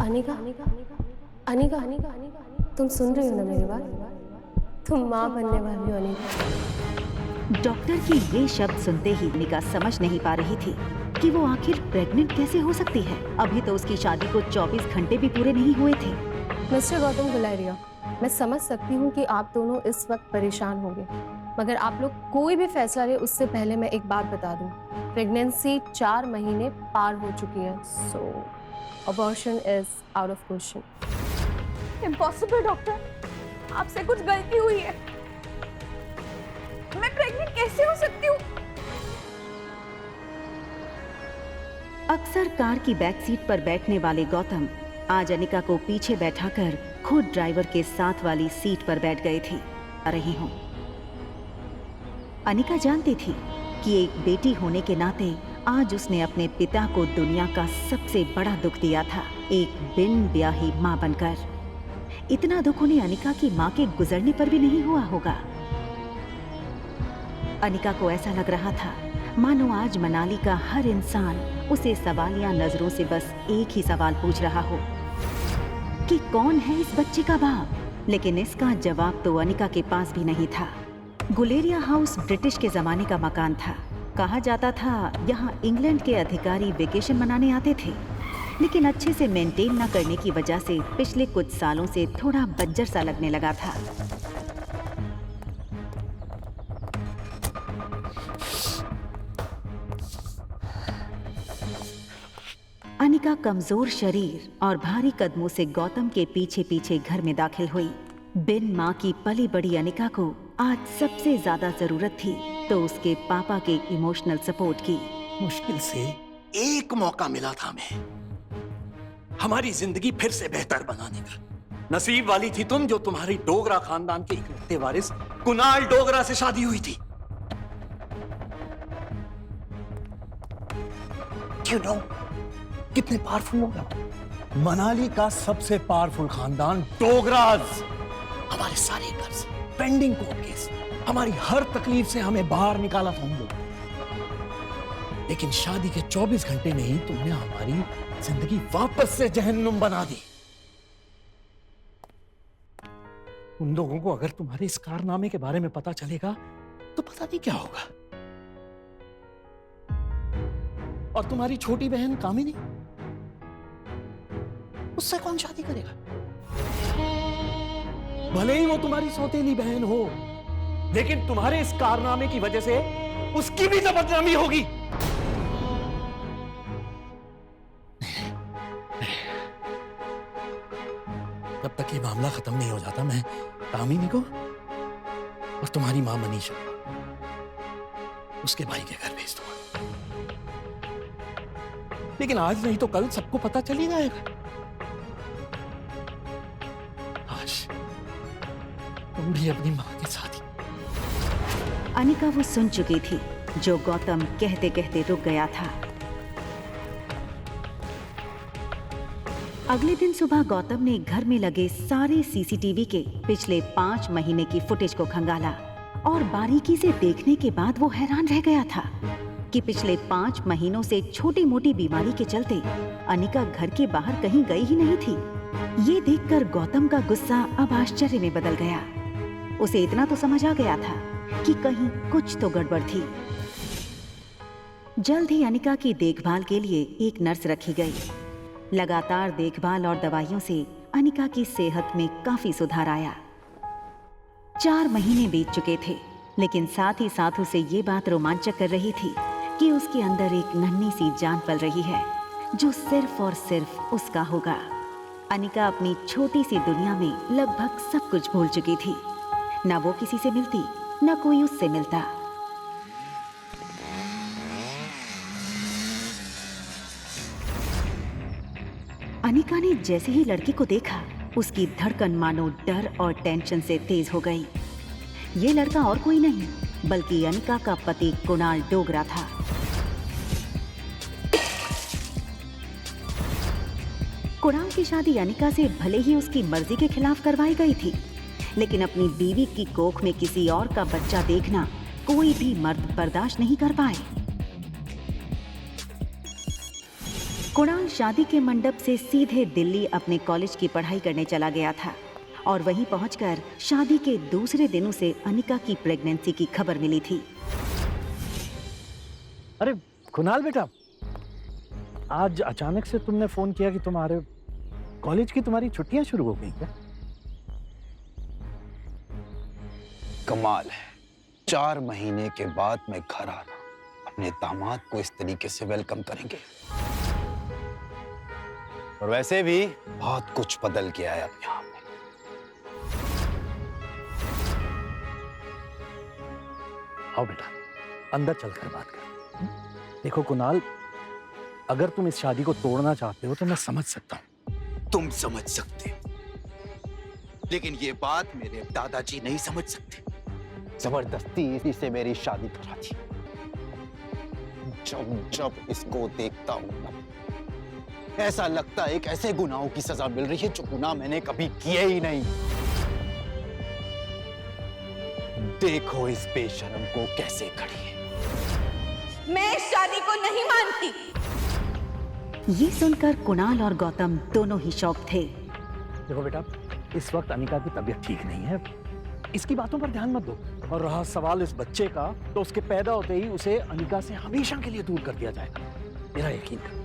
अनिका, अनिका, अनिका, तुम सुन रही हो ना मेरी बात? तुम माँ बनने वाली हो अनिका। डॉक्टर की ये शब्द सुनते ही अनिका समझ नहीं पा रही थी कि वो आखिर प्रेग्नेंट कैसे हो सकती है। अभी तो उसकी शादी को 24 घंटे भी पूरे नहीं हुए थे। मिस्टर गौतम गुलेरिया, मैं समझ सकती हूँ कि आप दोनों इस वक्त परेशान होंगे, मगर आप लोग कोई भी फैसला ले उससे पहले मैं एक बात बता दूं, प्रेगनेंसी 4 महीने पार हो चुकी है, so abortion is out of question. Impossible doctor, आपसे कुछ गलती हुई है। मैं प्रेग्नेंट कैसे हो सकती हूँ? अक्सर कार की बैक सीट पर बैठने वाले गौतम आज अनिका को पीछे बैठाकर खुद ड्राइवर के साथ वाली सीट पर बैठ गए थे। आ रही हूँ। अनिका जानती थी कि एक बेटी होने के नाते आज उसने अपने पिता को दुनिया का सबसे बड़ा दुख दिया था, एक बिन ब्याही माँ बनकर। इतना दुख उन्हें अनिका की माँ के गुजरने पर भी नहीं हुआ होगा। अनिका को ऐसा लग रहा था मानो आज मनाली का हर इंसान उसे सवालिया नजरों से बस एक ही सवाल पूछ रहा हो कि कौन है इस बच्चे का बाप। लेकिन इसका जवाब तो अनिका के पास भी नहीं था। गुलेरिया हाउस ब्रिटिश के जमाने का मकान था। कहा जाता था यहाँ इंग्लैंड के अधिकारी वेकेशन मनाने आते थे, लेकिन अच्छे से मेंटेन न करने की वजह से पिछले कुछ सालों से थोड़ा बंजर सा लगने लगा था। अनिका कमजोर शरीर और भारी कदमों से गौतम के पीछे पीछे घर में दाखिल हुई। बिन माँ की पली बड़ी अनिका को आज सबसे ज्यादा जरूरत थी तो उसके पापा के इमोशनल सपोर्ट की। मुश्किल से एक मौका मिला था हमें हमारी जिंदगी फिर से बेहतर बनाने का। नसीब वाली थी तुम जो तुम्हारी डोगरा खानदान के इकलौते वारिस कुणाल डोगरा से शादी हुई थी। You know, कितने पावरफुल लोग हैं। मनाली का सबसे पावरफुल खानदान डोगराज। हमारे सारे कर्ज, पेंडिंग कोर्ट केस, हमारी हर तकलीफ से हमें बाहर निकाला था उन लोगों। लेकिन शादी के 24 घंटे में ही तुमने हमारी जिंदगी वापस से जहन्नुम बना दी। उन लोगों को अगर तुम्हारे इस कारनामे के बारे में पता चलेगा तो पता नहीं क्या होगा। और तुम्हारी छोटी बहन कामिनी, उससे कौन शादी करेगा? भले ही वो तुम्हारी सौतेली बहन हो, लेकिन तुम्हारे इस कारनामे की वजह से उसकी भी तो बदनामी होगी। जब तक ये मामला खत्म नहीं हो जाता मैं कामिनी को और तुम्हारी मां मनीषा उसके भाई के घर भेज दूंगा। लेकिन आज नहीं तो कल सबको पता चल ही जाएगा। आज तुम भी अपनी मां के साथ ही। अनिका वो सुन चुकी थी जो गौतम कहते कहते रुक गया था। अगले दिन सुबह गौतम ने घर में लगे सारे सीसीटीवी के पिछले 5 महीने की फुटेज को खंगाला और बारीकी से देखने के बाद वो हैरान रह गया था कि पिछले 5 महीनों से छोटी मोटी बीमारी के चलते अनिका घर के बाहर कहीं गई ही नहीं थी। ये देखकर गौतम का गुस्सा अब आश्चर्य में बदल गया। उसे इतना तो समझ आ गया था कि कहीं कुछ तो गड़बड़ थी। जल्द ही अनिका की देखभाल के लिए एक नर्स रखी गई। लगातार देखभाल और दवाइयों से अनिका की सेहत में काफी सुधार आया। 4 महीने बीत चुके थे, लेकिन साथ ही साथ उसे ये बात रोमांचक कर रही थी कि उसके अंदर एक नन्ही सी जान पल रही है जो सिर्फ और सिर्फ उसका होगा। अनिका अपनी छोटी सी दुनिया में लगभग सब कुछ भूल चुकी थी। न वो किसी से मिलती, न कोई उससे मिलता। अनिका ने जैसे ही लड़की को देखा उसकी धड़कन मानो डर और टेंशन से तेज हो गई। ये लड़का और कोई नहीं बल्कि अनिका का पति कुणाल डोगरा था। कुणाल की शादी अनिका से भले ही उसकी मर्जी के खिलाफ करवाई गई थी, लेकिन अपनी बीवी की कोख में किसी और का बच्चा देखना कोई भी मर्द बर्दाश्त नहीं कर पाए। कुणाल शादी के मंडप से सीधे दिल्ली अपने कॉलेज की पढ़ाई करने चला गया था और वहीं पहुंचकर शादी के दूसरे दिन उसे अनिका की प्रेगनेंसी की खबर मिली थी। अरे कुणाल बेटा, आज अचानक से तुमने फोन किया कि तुम्हारे कॉलेज की तुम्हारी छुट्टियां शुरू हो गई क्या? कमाल है, 4 महीने के बाद मैं घर आना, अपने दामाद को इस तरीके से वेलकम करेंगे। और वैसे भी बहुत कुछ बदल गया है अब यहाँ पे। आओ बेटा, अंदर चलकर बात कर। देखो कुणाल, अगर तुम इस शादी को तोड़ना चाहते हो तो मैं समझ सकता हूँ। तुम समझ सकते हो, लेकिन ये बात मेरे दादाजी नहीं समझ सकते। जबरदस्ती इसी से मेरी शादी करा दी। जब जब इसको देखता हूं ना, ऐसा लगता है एक ऐसे गुनाहों की सजा मिल रही है जो गुनाह मैंने कभी किए ही नहीं। देखो इस बेशरम को कैसे खड़ी है। मैं इस शादी को नहीं मानती। ये सुनकर कुणाल और गौतम दोनों ही शॉक थे। देखो बेटा, इस वक्त अनिका की तबीयत ठीक नहीं है, इसकी बातों पर ध्यान मत दो। और रहा सवाल इस बच्चे का, तो उसके पैदा होते ही उसे अनिका से हमेशा के लिए दूर कर दिया जाएगा, मेरा यकीन कर।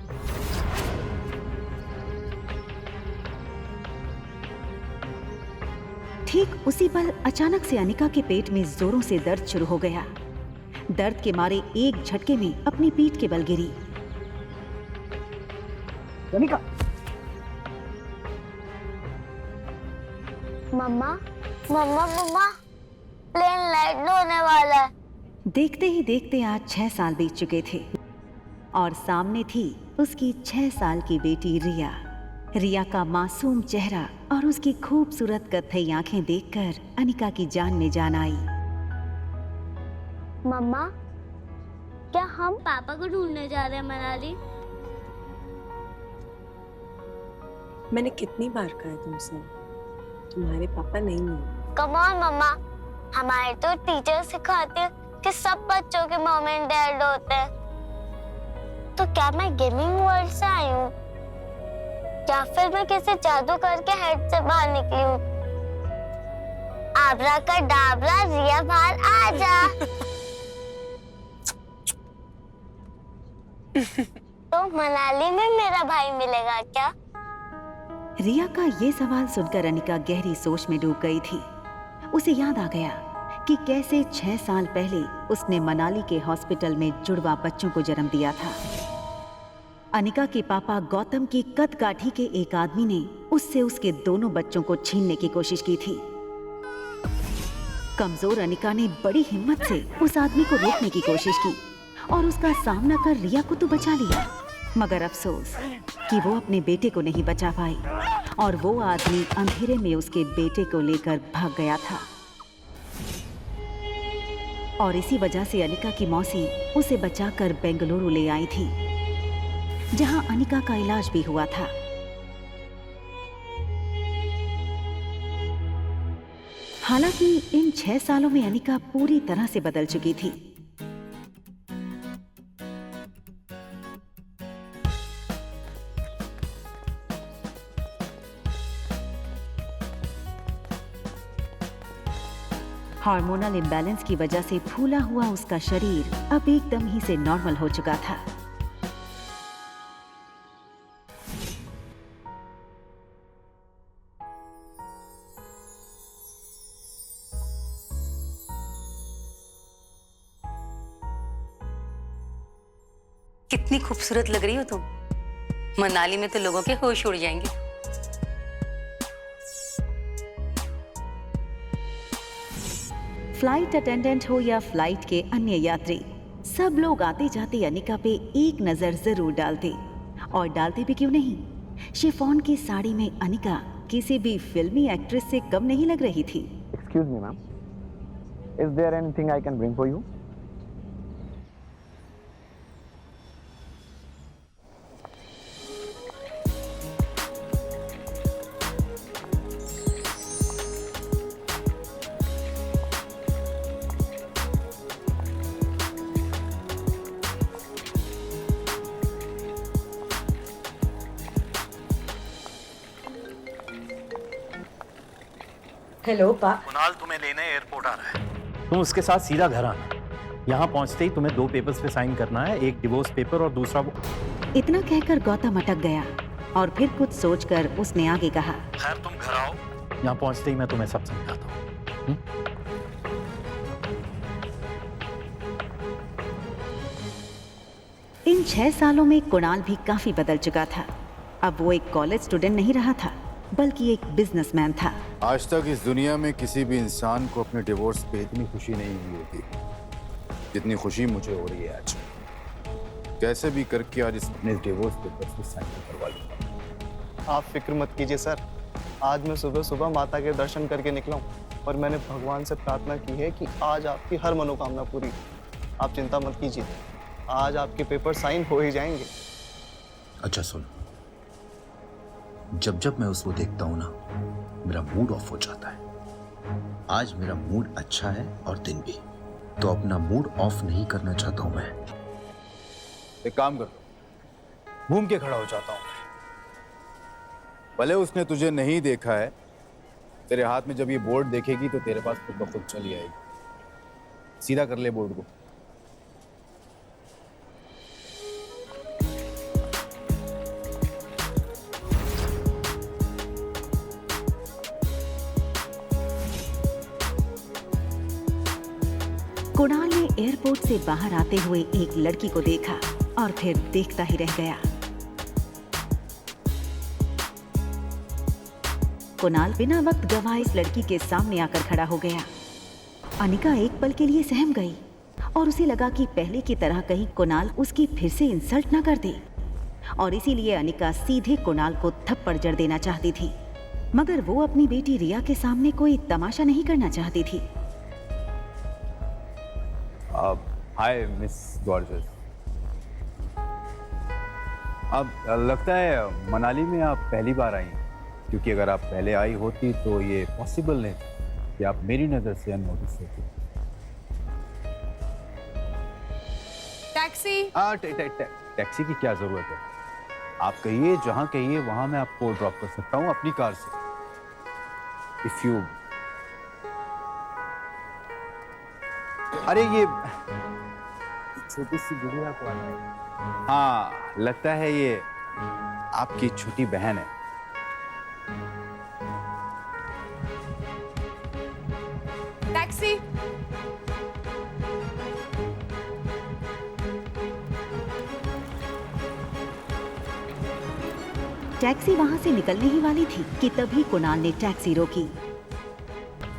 ठीक उसी पल अचानक से अनिका के पेट में जोरों से दर्द शुरू हो गया। दर्द के मारे एक झटके में अपनी पीठ के बल गिरी। अनिका, मम्मा मम्मा मम्मा, प्लेन लैंड होने वाला है। देखते ही देखते आज 6 साल बीत चुके थे और सामने थी उसकी 6 साल की बेटी रिया। रिया का मासूम चेहरा और उसकी खूबसूरत कत्थई आंखें देखकर अनिका की जान में जान आई। मम्मा, क्या हम पापा को ढूंढने जा रहे हैं मनाली? मैंने कितनी बार कहा तुमसे, तुम्हारे पापा नहीं है। कम ऑन मम्मा, हमारे तो टीचर सिखाते हैं कि सब बच्चों के मॉम एंड डैड होते हैं। तो क्या मैं गेमिंग वर्ल्ड से आई हूँ, या फिर मैं किसी जादू करके हेड से बाहर निकली हूँ? आबरा का डाबरा, रिया बाहर आजा। तो मनाली में मेरा भाई मिलेगा क्या? रिया का ये सवाल सुनकर अनिका गहरी सोच में डूब गई थी। उसे याद आ गया कि कैसे 6 साल पहले उसने मनाली के हॉस्पिटल में जुड़वा बच्चों को जन्म दिया था। अनिका के पापा गौतम की कदकाठी के एक आदमी ने उससे उसके दोनों बच्चों को छीनने की कोशिश की थी। कमजोर अनिका ने बड़ी हिम्मत से उस आदमी को रोकने की कोशिश की और उसका सामना कर रिया को तो बचा लिया, मगर अफसोस कि वो अपने बेटे को नहीं बचा पाई और वो आदमी अंधेरे में उसके बेटे को लेकर भाग गया था। और इसी वजह से अनिका की मौसी उसे बचाकर बेंगलुरु ले आई थी, जहां अनिका का इलाज भी हुआ था। हालांकि इन 6 सालों में अनिका पूरी तरह से बदल चुकी थी। हार्मोनल इम्बैलेंस की वजह से फूला हुआ उसका शरीर अब एकदम ही से नॉर्मल हो चुका था। कितनी खूबसूरत लग रही हो तुम। मनाली में तो लोगों के होश उड़ जाएंगे। फ्लाइट अटेंडेंट हो या फ्लाइट के अन्य यात्री, सब लोग आते जाते अनिका पे एक नजर जरूर डालते, और डालते भी क्यों नहीं। शिफॉन की साड़ी में अनिका किसी भी फिल्मी एक्ट्रेस से कम नहीं लग रही थी। Excuse me, ma'am. Is there anything I can bring for you? Hello पा। कुणाल तुम्हें लेने एयरपोर्ट आ रहा है, तुम उसके साथ सीधा घर आना। यहाँ पहुंचते ही तुम्हें 2 पेपर्स पे साइन करना है, एक डिवोर्स पेपर और दूसरा वो। इतना कहकर गौतम अटक गया और फिर कुछ सोचकर उसने आगे कहा, खैर तुम घर आओ, यहाँ पहुंचते ही मैं तुम्हें सब समझाता हूँ। इन 6 सालों में कुणाल भी काफी बदल चुका था। अब वो एक कॉलेज स्टूडेंट नहीं रहा था, बल्कि एक बिजनेसमैन था। आज तक इस दुनिया में किसी भी इंसान को अपने डिवोर्स पे इतनी खुशी नहीं हुई होती जितनी खुशी मुझे हो रही है आज। कैसे भी करके आज अपने डिवोर्स पेपर से साइन करवा लूंगा। आप फिक्र मत कीजिए सर, आज मैं सुबह सुबह माता के दर्शन करके निकला हूँ और मैंने भगवान से प्रार्थना की है कि आज आपकी हर मनोकामना पूरी। आप चिंता मत कीजिए, आज आपके पेपर साइन हो ही जाएंगे। अच्छा सुन, जब जब मैं उसको देखता हूं ना, मेरा मूड ऑफ हो जाता है। आज मेरा मूड अच्छा है और दिन भी, तो अपना मूड ऑफ नहीं करना चाहता हूं मैं। एक काम कर, घूम के खड़ा हो जाता हूँ। भले उसने तुझे नहीं देखा है, तेरे हाथ में जब ये बोर्ड देखेगी तो तेरे पास खुद ब खुद चली आएगी। सीधा कर ले बोर्ड को। कुणाल ने एयरपोर्ट से बाहर आते हुए एक लड़की को देखा और फिर देखता ही रह गया। कुणाल बिना वक्त गवाए इस लड़की के सामने आकर खड़ा हो गया। अनिका एक पल के लिए सहम गई और उसे लगा कि पहले की तरह कहीं कुणाल उसकी फिर से इंसल्ट ना कर दे, और इसीलिए अनिका सीधे कुणाल को थप्पड़ जड़ देना चाहती थी, मगर वो अपनी बेटी रिया के सामने कोई तमाशा नहीं करना चाहती थी। Hi miss gorgeous. अब लगता है मनाली में आप पहली बार आई हैं, क्योंकि अगर आप पहले आई होती तो ये पॉसिबल नहीं कि आप मेरी नज़र से अननोटिस होती। टैक्सी। टैक्सी की क्या जरूरत है? आप कहिए, जहाँ कहिए वहाँ मैं आपको ड्रॉप कर सकता हूँ अपनी कार से। इफ यू अरे ये छोटी सी गुड़िया कौन है? हाँ, लगता है ये आपकी छोटी बहन है। टैक्सी। टैक्सी वहां से निकलने ही वाली थी कि तभी कुणाल ने टैक्सी रोकी।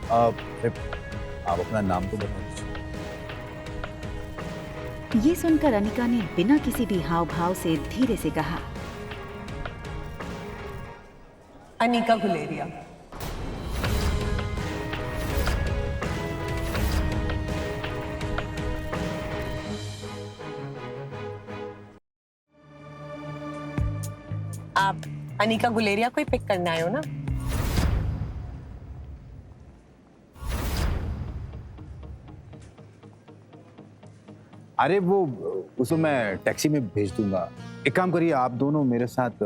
आप अपना नाम तो बता दीजिए। ये सुनकर अनिका ने बिना किसी भी हाव भाव से धीरे से कहा, अनिका गुलेरिया। आप अनिका गुलेरिया को ही पिक करने आए हो ना? अरे वो उसको मैं टैक्सी में भेज दूंगा। एक काम करिए, आप दोनों मेरे साथ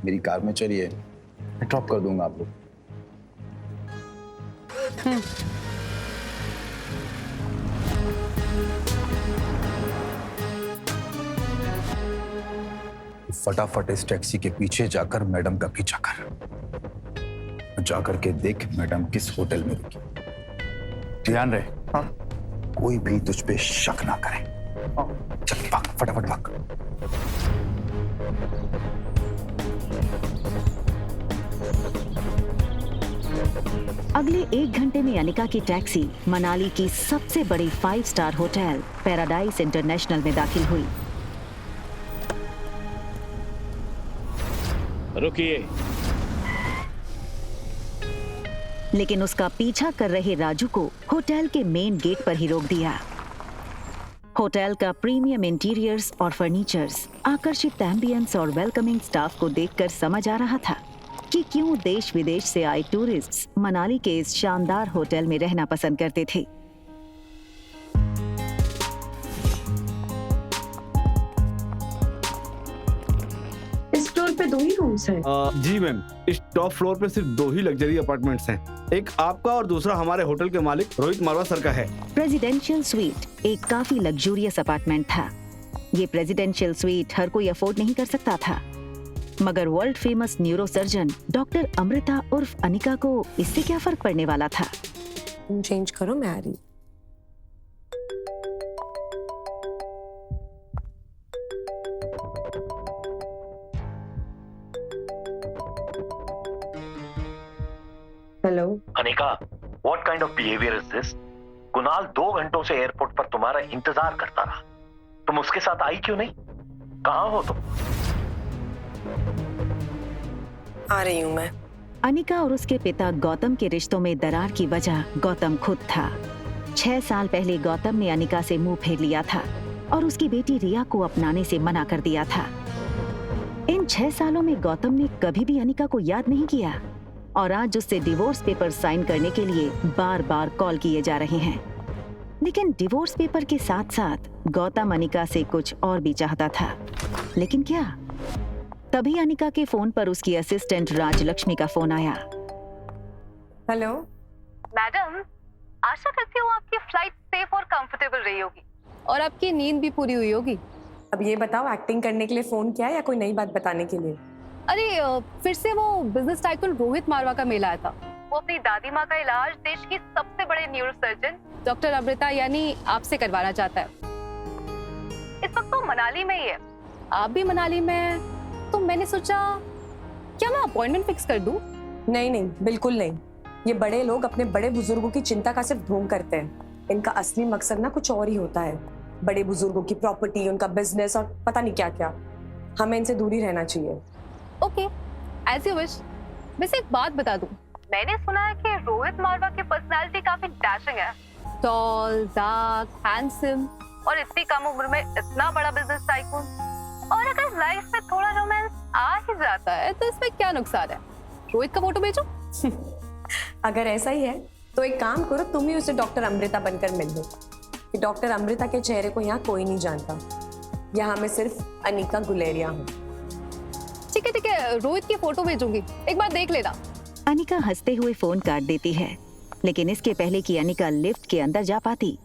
मेरी कार में चलिए, मैं ड्रॉप कर दूंगा आप लोग। फटाफट इस टैक्सी के पीछे जाकर मैडम का पीछा कर, जाकर के देख मैडम किस होटल में रुकी। ध्यान रहे, हाँ? कोई भी तुझ पे शक ना करे। चल भाग, फटाफट भाग। अगले 1 घंटे में अनिका की टैक्सी मनाली की सबसे बड़ी 5 स्टार होटल पैराडाइज इंटरनेशनल में दाखिल हुई। रुकिए। लेकिन उसका पीछा कर रहे राजू को होटल के मेन गेट पर ही रोक दिया। होटल का प्रीमियम इंटीरियर्स और फर्नीचर्स, आकर्षित एम्बियंस और वेलकमिंग स्टाफ को देखकर समझ आ रहा था कि क्यों देश विदेश से आए टूरिस्ट्स मनाली के इस शानदार होटल में रहना पसंद करते थे। इस फ्लोर पे 2 ही रूम रूम्स हैं? जी मैम, इस टॉप फ्लोर पे सिर्फ 2 ही लग्जरी अपार्टमेंट्स हैं। एक आपका और दूसरा हमारे होटल के मालिक रोहित मारवा सर का है। प्रेसिडेंशियल स्वीट एक काफी लग्जूरियस अपार्टमेंट था। ये प्रेसिडेंशियल स्वीट हर कोई अफोर्ड नहीं कर सकता था, मगर world famous neurosurgeon doctor Amrita उर्फ अनिका को इससे क्या फर्क पड़ने वाला था। तुम चेंज करो, मैं आ रही। Hello Anika, what kind of behaviour is this? Kunal 2 घंटों से एयरपोर्ट पर तुम्हारा इंतजार करता रहा, तुम उसके साथ आई क्यों नहीं? कहाँ हो तुम? आ रही हूँ मैं। अनिका और उसके पिता गौतम के रिश्तों में दरार की वजह गौतम खुद था। 6 साल पहले गौतम ने अनिका से मुंह फेर लिया था और उसकी बेटी रिया को अपनाने से मना कर दिया था। इन 6 सालों में गौतम ने कभी भी अनिका को याद नहीं किया और आज उससे डिवोर्स पेपर साइन करने के लिए बार बार कॉल किए जा रहे हैं। लेकिन डिवोर्स पेपर के साथ साथ गौतम अनिका से कुछ और भी चाहता था। लेकिन क्या? तभी अनिका के फोन पर उसकी असिस्टेंट राजलक्ष्मी का फोन आया। हेलो मैडम, आशा करती हूँ आपकी फ्लाइट सेफ और कंफर्टेबल रही होगी और आपकी नींद भी पूरी हुई होगी। अब ये बताओ, एक्टिंग करने के लिए फोन किया या कोई नई बात बताने के लिए? अरे फिर से वो बिजनेस टाइकून रोहित मारवा का मेल आया था। वो अपनी दादी माँ का इलाज देश की सबसे बड़े न्यूरोसर्जन डॉक्टर अमृता यानी आपसे करवाना चाहता है। इस वक्त तो मनाली में ही है। आप भी मनाली में? तो मैंने सोचा क्या मैं अपॉइंटमेंट फिक्स कर दूं? नहीं नहीं, बिल्कुल नहीं। ये बड़े लोग अपने बड़े बुजुर्गों की चिंता का सिर्फ ढोंग करते हैं। इनका असली मकसद ना कुछ और ही होता है। बड़े बुजुर्गों की प्रॉपर्टी, उनका बिजनेस और पता नहीं क्या क्या। हमें इनसे दूरी रहना चाहिए। Okay, as you wish. वैसे एक बात बता दूं, मैंने सुना है कि रोहित मारवा की पर्सनालिटी काफी डैशिंग है। टॉल, डार्क, हैंडसम और इतनी कम उम्र में इतना बड़ा बिजनेस टाइकून। और अगर लाइफ में थोड़ा रोमांस आ ही जाता है तो इसमें क्या नुकसान है? रोहित का फोटो भेजो। अगर ऐसा ही है तो एक काम करो, तुम ही उसे डॉक्टर अमृता बनकर मिल लो। कि डॉक्टर अमृता के चेहरे को यहाँ कोई नहीं जानता। यहाँ मैं सिर्फ अनिका गुलेरिया हूँ। ठीक है, रोहित की फोटो भेजूंगी, एक बार देख लेना। अनिका हंसते हुए फोन काट देती है, लेकिन इसके पहले कि अनिका लिफ्ट के अंदर जा पाती,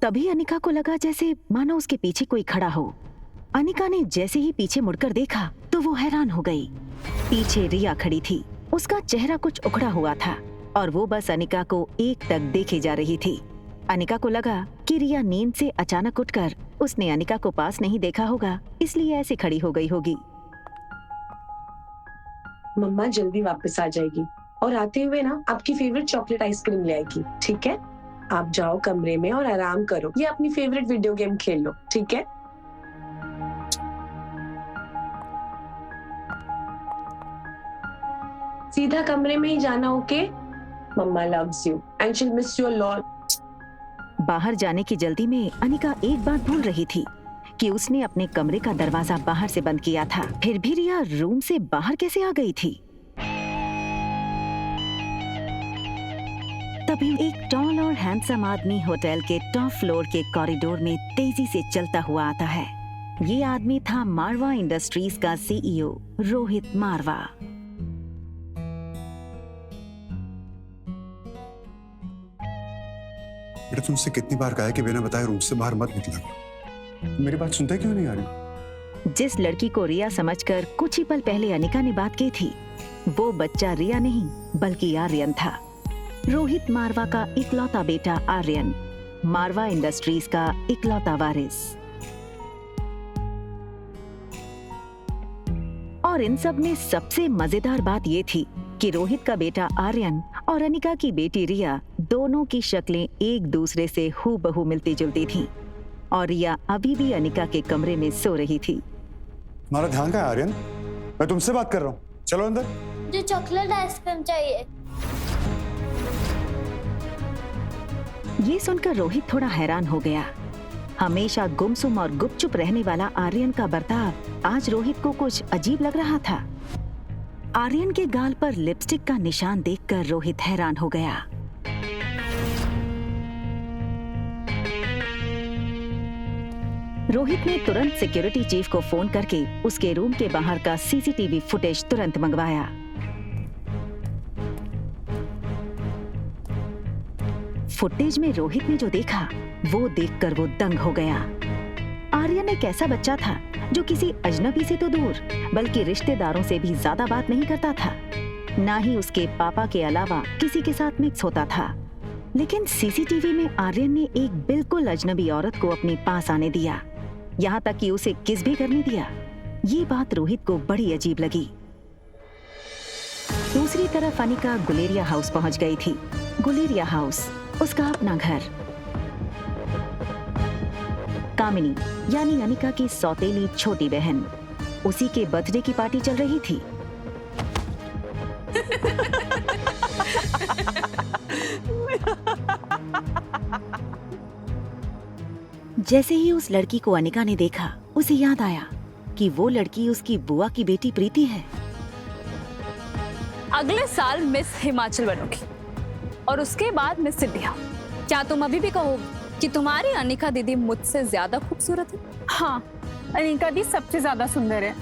तभी अनिका को लगा जैसे मानो उसके पीछे कोई खड़ा हो। अनिका ने जैसे ही पीछे मुड़कर देखा तो वो हैरान हो गई। पीछे रिया खड़ी थी। उसका चेहरा कुछ उखड़ा हुआ था और वो बस अनिका को एकटक देखे जा रही थी। अनिका को लगा कि रिया नींद से अचानक उठकर उसने अनिका को पास नहीं देखा होगा, इसलिए ऐसे खड़ी हो गई होगी। मम्मा जल्दी वापस आ जाएगी और आते हुए ना आपकी फेवरेट चॉकलेट आइसक्रीम ले आएगी, ठीक है? आप जाओ कमरे में और आराम करो या अपनी फेवरेट वीडियो गेम खेल लो, ठीक है? सीधा कमरे में ही जाना, okay? Mamma loves you and she will miss you a lot. बाहर जाने की जल्दी में अनिका एक बात भूल रही थी कि उसने अपने कमरे का दरवाजा बाहर से बंद किया था। फिर भी रिया रूम से बाहर कैसे आ गई थी? तभी एक टॉल और हैंडसम आदमी होटल के टॉप फ्लोर के कॉरिडोर में तेजी से चलता हुआ आता है। ये आदमी था मारवा इंडस्ट्रीज का सीईओ रोहित मारवा। बेटा, तुमसे कितनी बार कहा है कि बिना बताए रूम से बाहर मत निकला करो। मेरी बात सुनते क्यों नहीं आ रही? जिस लड़की को रिया समझकर कुछ ही पल पहले अनिका ने बात की थी, वो बच्चा रिया नहीं बल्कि आर्यन था। रोहित मारवा का इकलौता बेटा आर्यन, मारवा इंडस्ट्रीज का इकलौता वारिस। और इन सब में सबसे मजेदार बात ये थी कि रोहित का बेटा आर्यन और अनिका की बेटी रिया दोनों की शक्लें एक दूसरे से हूबहू मिलती जुलती थीं और रिया अभी भी अनिका के कमरे में सो रही थी। तुम्हारा ध्यान कहाँ है आर्यन? मैं तुमसे बात कर रहा हूँ, चलो अंदर। मुझे चॉकलेट आइसक्रीम चाहिए। ये सुनकर रोहित थोड़ा हैरान हो गया। हमेशा गुमसुम और गुपचुप रहने वाला आर्यन का बर्ताव आज रोहित को कुछ अजीब लग रहा था। आर्यन के गाल पर लिपस्टिक का निशान देखकर रोहित हैरान हो गया। रोहित ने तुरंत सिक्योरिटी चीफ को फोन करके उसके रूम के बाहर का सीसीटीवी फुटेज तुरंत मंगवाया। फुटेज में रोहित ने जो देखा वो देखकर वो दंग हो गया। आर्यन एक ऐसा बच्चा था जो किसी अजनबी से तो दूर बल्कि रिश्तेदारों से भी ज्यादा बात नहीं करता था, ना ही उसके पापा के अलावा किसी के साथ मिक्स होता था। लेकिन सीसीटीवी में आर्यन ने एक बिल्कुल अजनबी औरत को अपने पास आने दिया, यहाँ तक कि उसे किस भी करने दिया। ये बात रोहित को बड़ी अजीब लगी। दूसरी तरफ अनिका गुलेरिया हाउस पहुंच गई थी। गुलेरिया हाउस उसका अपना घर। कामिनी यानी अनिका की सौतेली छोटी बहन, उसी के बर्थडे की पार्टी चल रही थी। जैसे ही उस लड़की को अनिका ने देखा, उसे याद आया कि वो लड़की उसकी बुआ की बेटी प्रीति है। अगले साल मिस हिमाचल बनोगी और उसके बाद मिस इंडिया। क्या तुम अभी भी कहोगे कि तुम्हारी अनिका दीदी मुझसे ज्यादा खूबसूरत है? हाँ, अनिका दी सबसे ज्यादा सुंदर है।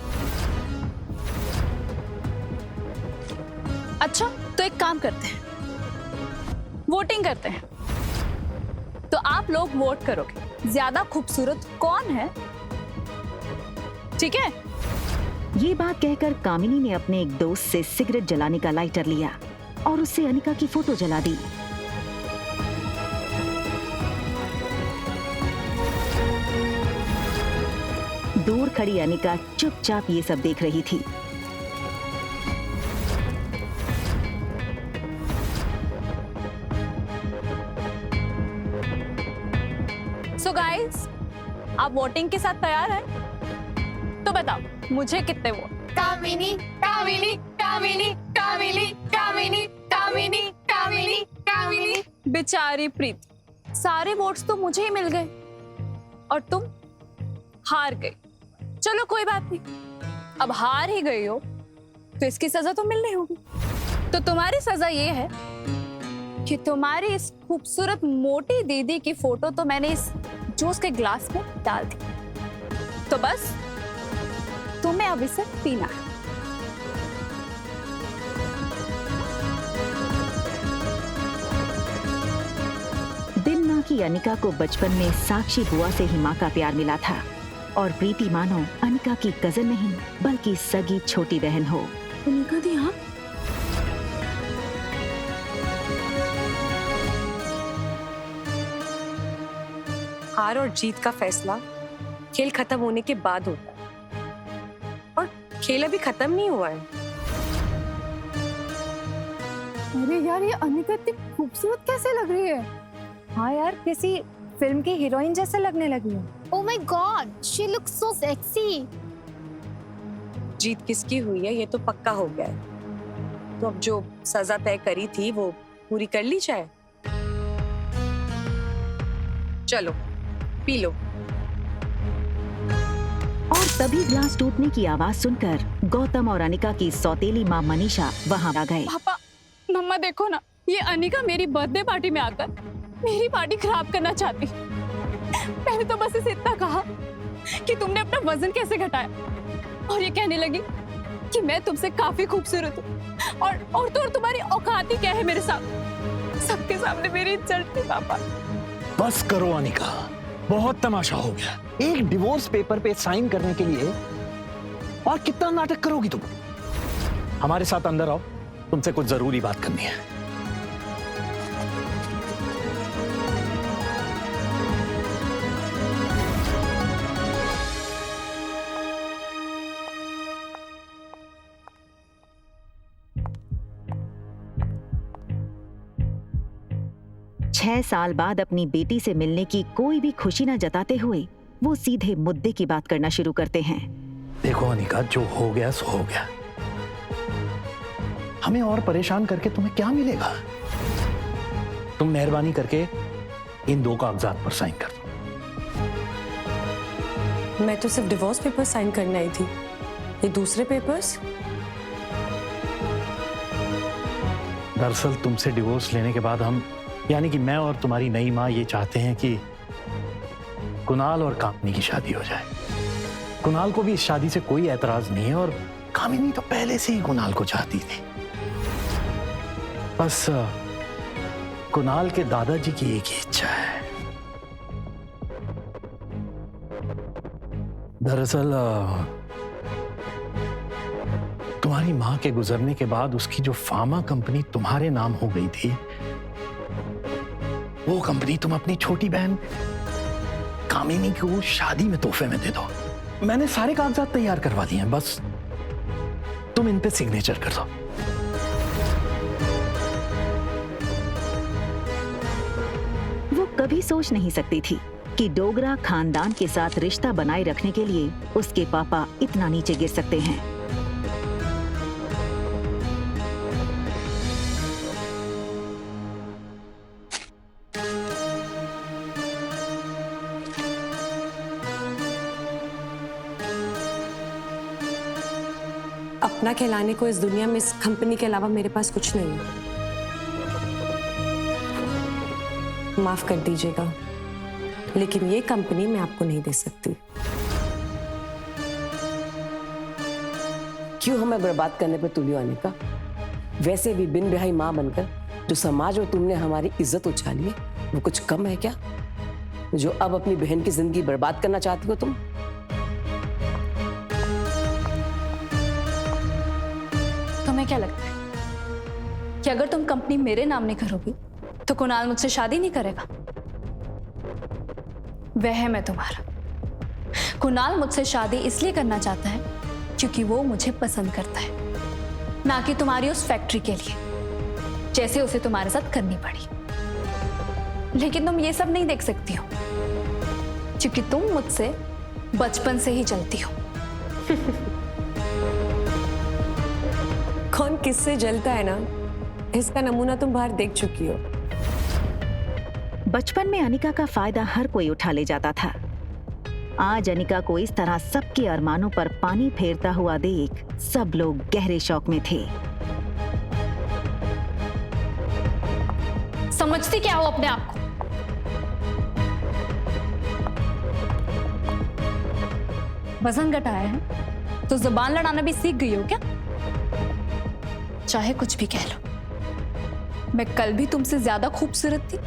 अच्छा, तो एक काम करते हैं, वोटिंग करते हैं। तो आप लोग वोट करोगे ज्यादा खूबसूरत कौन है, ठीक है? ये बात कहकर कामिनी ने अपने एक दोस्त से सिगरेट जलाने का लाइटर लिया और उससे अनिका की फोटो जला दी। दूर खड़ी अनिका चुपचाप ये सब देख रही थी। सो गाइस, आप वोटिंग के साथ तैयार हैं? तो बताओ मुझे कितने वोट? कामिनी, कामिनी, कामिनी, कामिनी, कामिनी, कामिनी, कामिनी, कामिनी। बेचारी प्रीति, सारे वोट्स तो मुझे ही मिल गए और तुम हार गई। चलो कोई बात नहीं, अब हार ही गई हो तो इसकी सजा तो मिलनी होगी। तो तुम्हारी सजा ये है कि तुम्हारी इस खूबसूरत मोटी दीदी की फोटो तो मैंने इस जूस के ग्लास में डाल दी, तो बस तुम्हें अब इसे पीना है। दिन ना की अनिका को बचपन में साक्षी बुआ से ही माँ का प्यार मिला था और प्रीति मानो अनिका की कजन नहीं बल्कि सगी छोटी बहन हो। अनिका दी, हाँ? हार और जीत का फैसला खेल खत्म होने के बाद होता है और खेल अभी खत्म नहीं हुआ है। अरे यार, ये अनिका इतनी खूबसूरत कैसे लग रही है? हाँ यार, किसी फिल्म की हीरोइन जैसे लगने लगी है। Oh my God, she looks so sexy. जीत किसकी हुई है ये तो पक्का हो गया है, तो अब जो सजा तय करी थी वो पूरी कर ली जाए। चलो पी लो। और तभी ग्लास टूटने की आवाज सुनकर गौतम और अनिका की सौतेली माँ मनीषा वहां आ गए। पापा, मम्मा देखो ना, ये अनिका मेरी बर्थडे पार्टी में आकर मेरी पार्टी खराब करना चाहती। मैंने तो बस इसे इतना कहा कि तुमने अपना वजन कैसे घटाया, और ये कहने लगी कि मैं तुमसे काफी खूबसूरत हूँ और तो और तुम्हारी औकात ही क्या है मेरे सामने। सबके सामने मेरी इज्जत थी पापा। बस करो अनिका, बहुत तमाशा हो गया। एक डिवोर्स पेपर पे साइन करने के लिए और कितना नाटक करोगी तुम? हमारे साथ अंदर आओ, तुमसे कुछ जरूरी बात करनी है। छह साल बाद अपनी बेटी से मिलने की कोई भी खुशी न जताते हुए वो सीधे मुद्दे की बात करना शुरू करते हैं। देखो अनिका, जो हो गया सो हो गया। हमें और परेशान करके तुम्हें क्या मिलेगा? तुम मेहरबानी करके इन दो कागजात पर साइन कर दो। मैं तो सिर्फ डिवोर्स पेपर साइन करने आई थी, ये दूसरे पेपर्स? दरअसल तुमसे डिवोर्स लेने के बाद हम, यानी कि मैं और तुम्हारी नई माँ, ये चाहते हैं कि कुणाल और कामिनी की शादी हो जाए। कुणाल को भी इस शादी से कोई एतराज नहीं है और कामिनी तो पहले से ही कुणाल को चाहती थी। बस कुणाल के दादाजी की एक ही इच्छा है। दरअसल तुम्हारी मां के गुजरने के बाद उसकी जो फार्मा कंपनी तुम्हारे नाम हो गई थी, वो कंपनी तुम अपनी छोटी बहन कामिनी को शादी में तोहफे में दे दो। मैंने सारे कागजात तैयार करवा दिए हैं, बस तुम इन पे सिग्नेचर कर दो। वो कभी सोच नहीं सकती थी कि डोगरा खानदान के साथ रिश्ता बनाए रखने के लिए उसके पापा इतना नीचे गिर सकते हैं। अपना कहलाने को इस दुनिया में इस कंपनी के अलावा मेरे पास कुछ नहीं है। माफ कर दीजिएगा, लेकिन ये कंपनी मैं आपको नहीं दे सकती। क्यों हमें बर्बाद करने पर तुली आने का? वैसे भी बिन ब्याही माँ बनकर जो समाज में तुमने हमारी इज्जत उछाली है, वो कुछ कम है क्या? जो अब अपनी बहन की जिंदगी बर्बाद करना चाहती हो तुम? तुम्हें क्या लगता है कि अगर तुम कंपनी मेरे नाम नहीं करोगी तो कुणाल मुझसे शादी नहीं करेगा? वह मैं तुम्हारा। कुणाल मुझसे शादी इसलिए करना चाहता है क्योंकि वो मुझे पसंद करता है, ना कि तुम्हारी उस फैक्ट्री के लिए, जैसे उसे तुम्हारे साथ करनी पड़ी। लेकिन तुम ये सब नहीं देख सकती हो क्योंकि तुम मुझसे बचपन से ही चलती हो। कौन किससे जलता है ना, इसका नमूना तुम बाहर देख चुकी हो। बचपन में अनिका का फायदा हर कोई उठा ले जाता था। आज अनिका को इस तरह सबके अरमानों पर पानी फेरता हुआ देख सब लोग गहरे शौक में थे। समझती क्या हो अपने आप को? वजन घटाया है तो जुबान लड़ाना भी सीख गई हो क्या? चाहे कुछ भी कह लो, मैं कल भी तुमसे ज्यादा खूबसूरत थी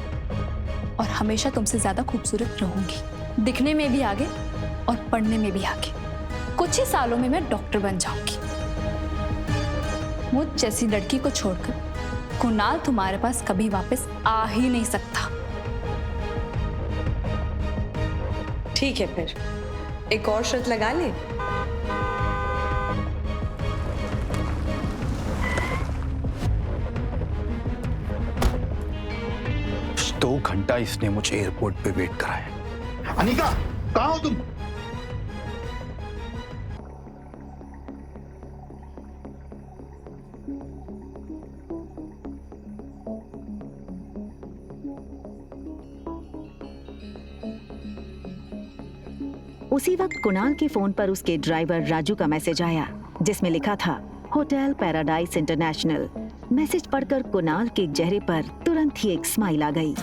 और हमेशा तुमसे ज्यादा खूबसूरत रहूंगी। दिखने में भी आगे और पढ़ने में भी आगे। कुछ ही सालों में मैं डॉक्टर बन जाऊंगी। मुझ जैसी लड़की को छोड़कर कुणाल तुम्हारे पास कभी वापस आ ही नहीं सकता। ठीक है, फिर एक और शर्त लगा ले। 2 घंटा इसने मुझे एयरपोर्ट पे वेट कराया। अनिका, कहाँ हो तुम? उसी वक्त कुणाल के फोन पर उसके ड्राइवर राजू का मैसेज आया जिसमें लिखा था होटल पैराडाइज इंटरनेशनल। मैसेज पढ़कर कुणाल के चेहरे पर तुरंत ही एक स्माइल आ गई।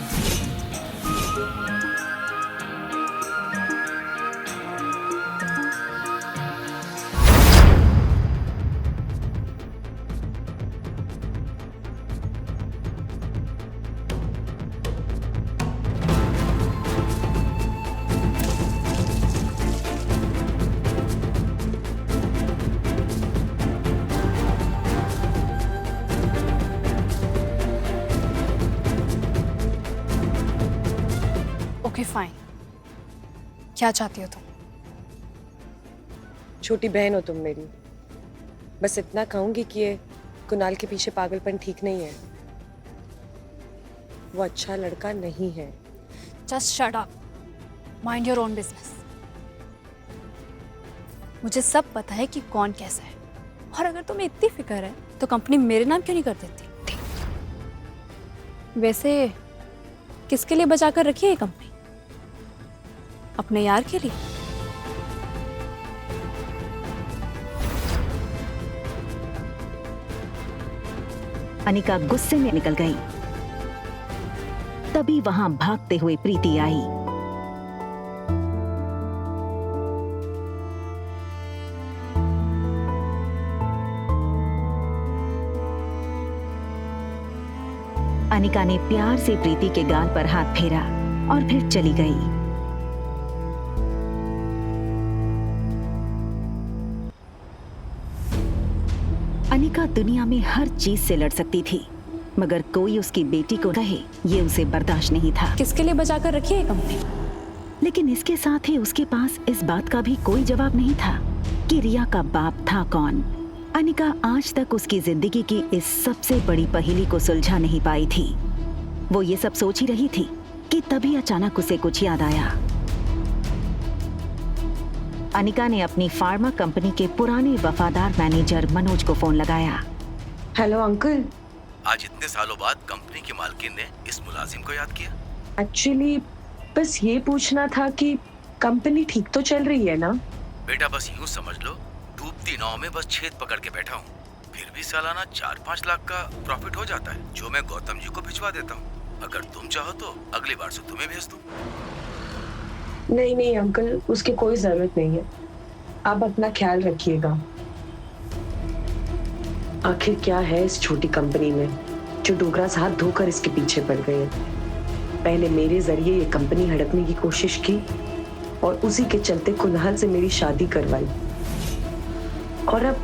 ओके फाइन, क्या चाहती हो तुम? छोटी बहन हो तुम मेरी। बस इतना कहूंगी कि ये कुणाल के पीछे पागलपन ठीक नहीं है। वो अच्छा लड़का नहीं है। Just shut up, mind your own business. मुझे सब पता है कि कौन कैसा है, और अगर तुम्हें इतनी फिक्र है तो कंपनी मेरे नाम क्यों नहीं कर देती? वैसे किसके लिए बचा कर रखी है ये कंपनी? अपने यार के लिए? अनिका गुस्से में निकल गई। तभी वहां भागते हुए प्रीति आई। अनिका ने प्यार से प्रीति के गाल पर हाथ फेरा और फिर चली गई। अनिका दुनिया में हर चीज से लड़ सकती थी, मगर कोई उसकी बेटी को कहे ये उसे बर्दाश्त नहीं था। किसके लिए बचा कर रखी है कंपनी? लेकिन इसके साथ ही उसके पास इस बात का भी कोई जवाब नहीं था कि रिया का बाप था कौन। अनिका आज तक उसकी जिंदगी की इस सबसे बड़ी पहेली को सुलझा नहीं पाई थी। वो ये सब सोच ही रही थी कि तभी अचानक उसे कुछ याद आया। अनिका ने अपनी फार्मा कंपनी के पुराने वफादार मैनेजर मनोज को फोन लगाया। Hello uncle. आज इतने सालों बाद कंपनी की मालकिन ने इस मुलाजिम को याद किया। एक्चुअली बस ये पूछना था कि कंपनी ठीक तो चल रही है ना? बेटा बस यूं समझ लो, डूबती नाव में बस छेद पकड़ के बैठा हूँ। फिर भी सालाना 4-5 लाख का प्रॉफिट हो जाता है, जो मैं गौतम जी को भिजवा देता हूँ। अगर तुम चाहो तो अगली बार से तुम्हें भेज दूँ। नहीं नहीं अंकल, उसकी कोई जरूरत नहीं है। आप अपना ख्याल रखिएगा। आखिर क्या है इस छोटी कंपनी में जो डोगरास हाथ धोकर इसके पीछे पड़ गए। पहले मेरे जरिए ये कंपनी हड़पने की कोशिश की और उसी के चलते कुनाल से मेरी शादी करवाई, और अब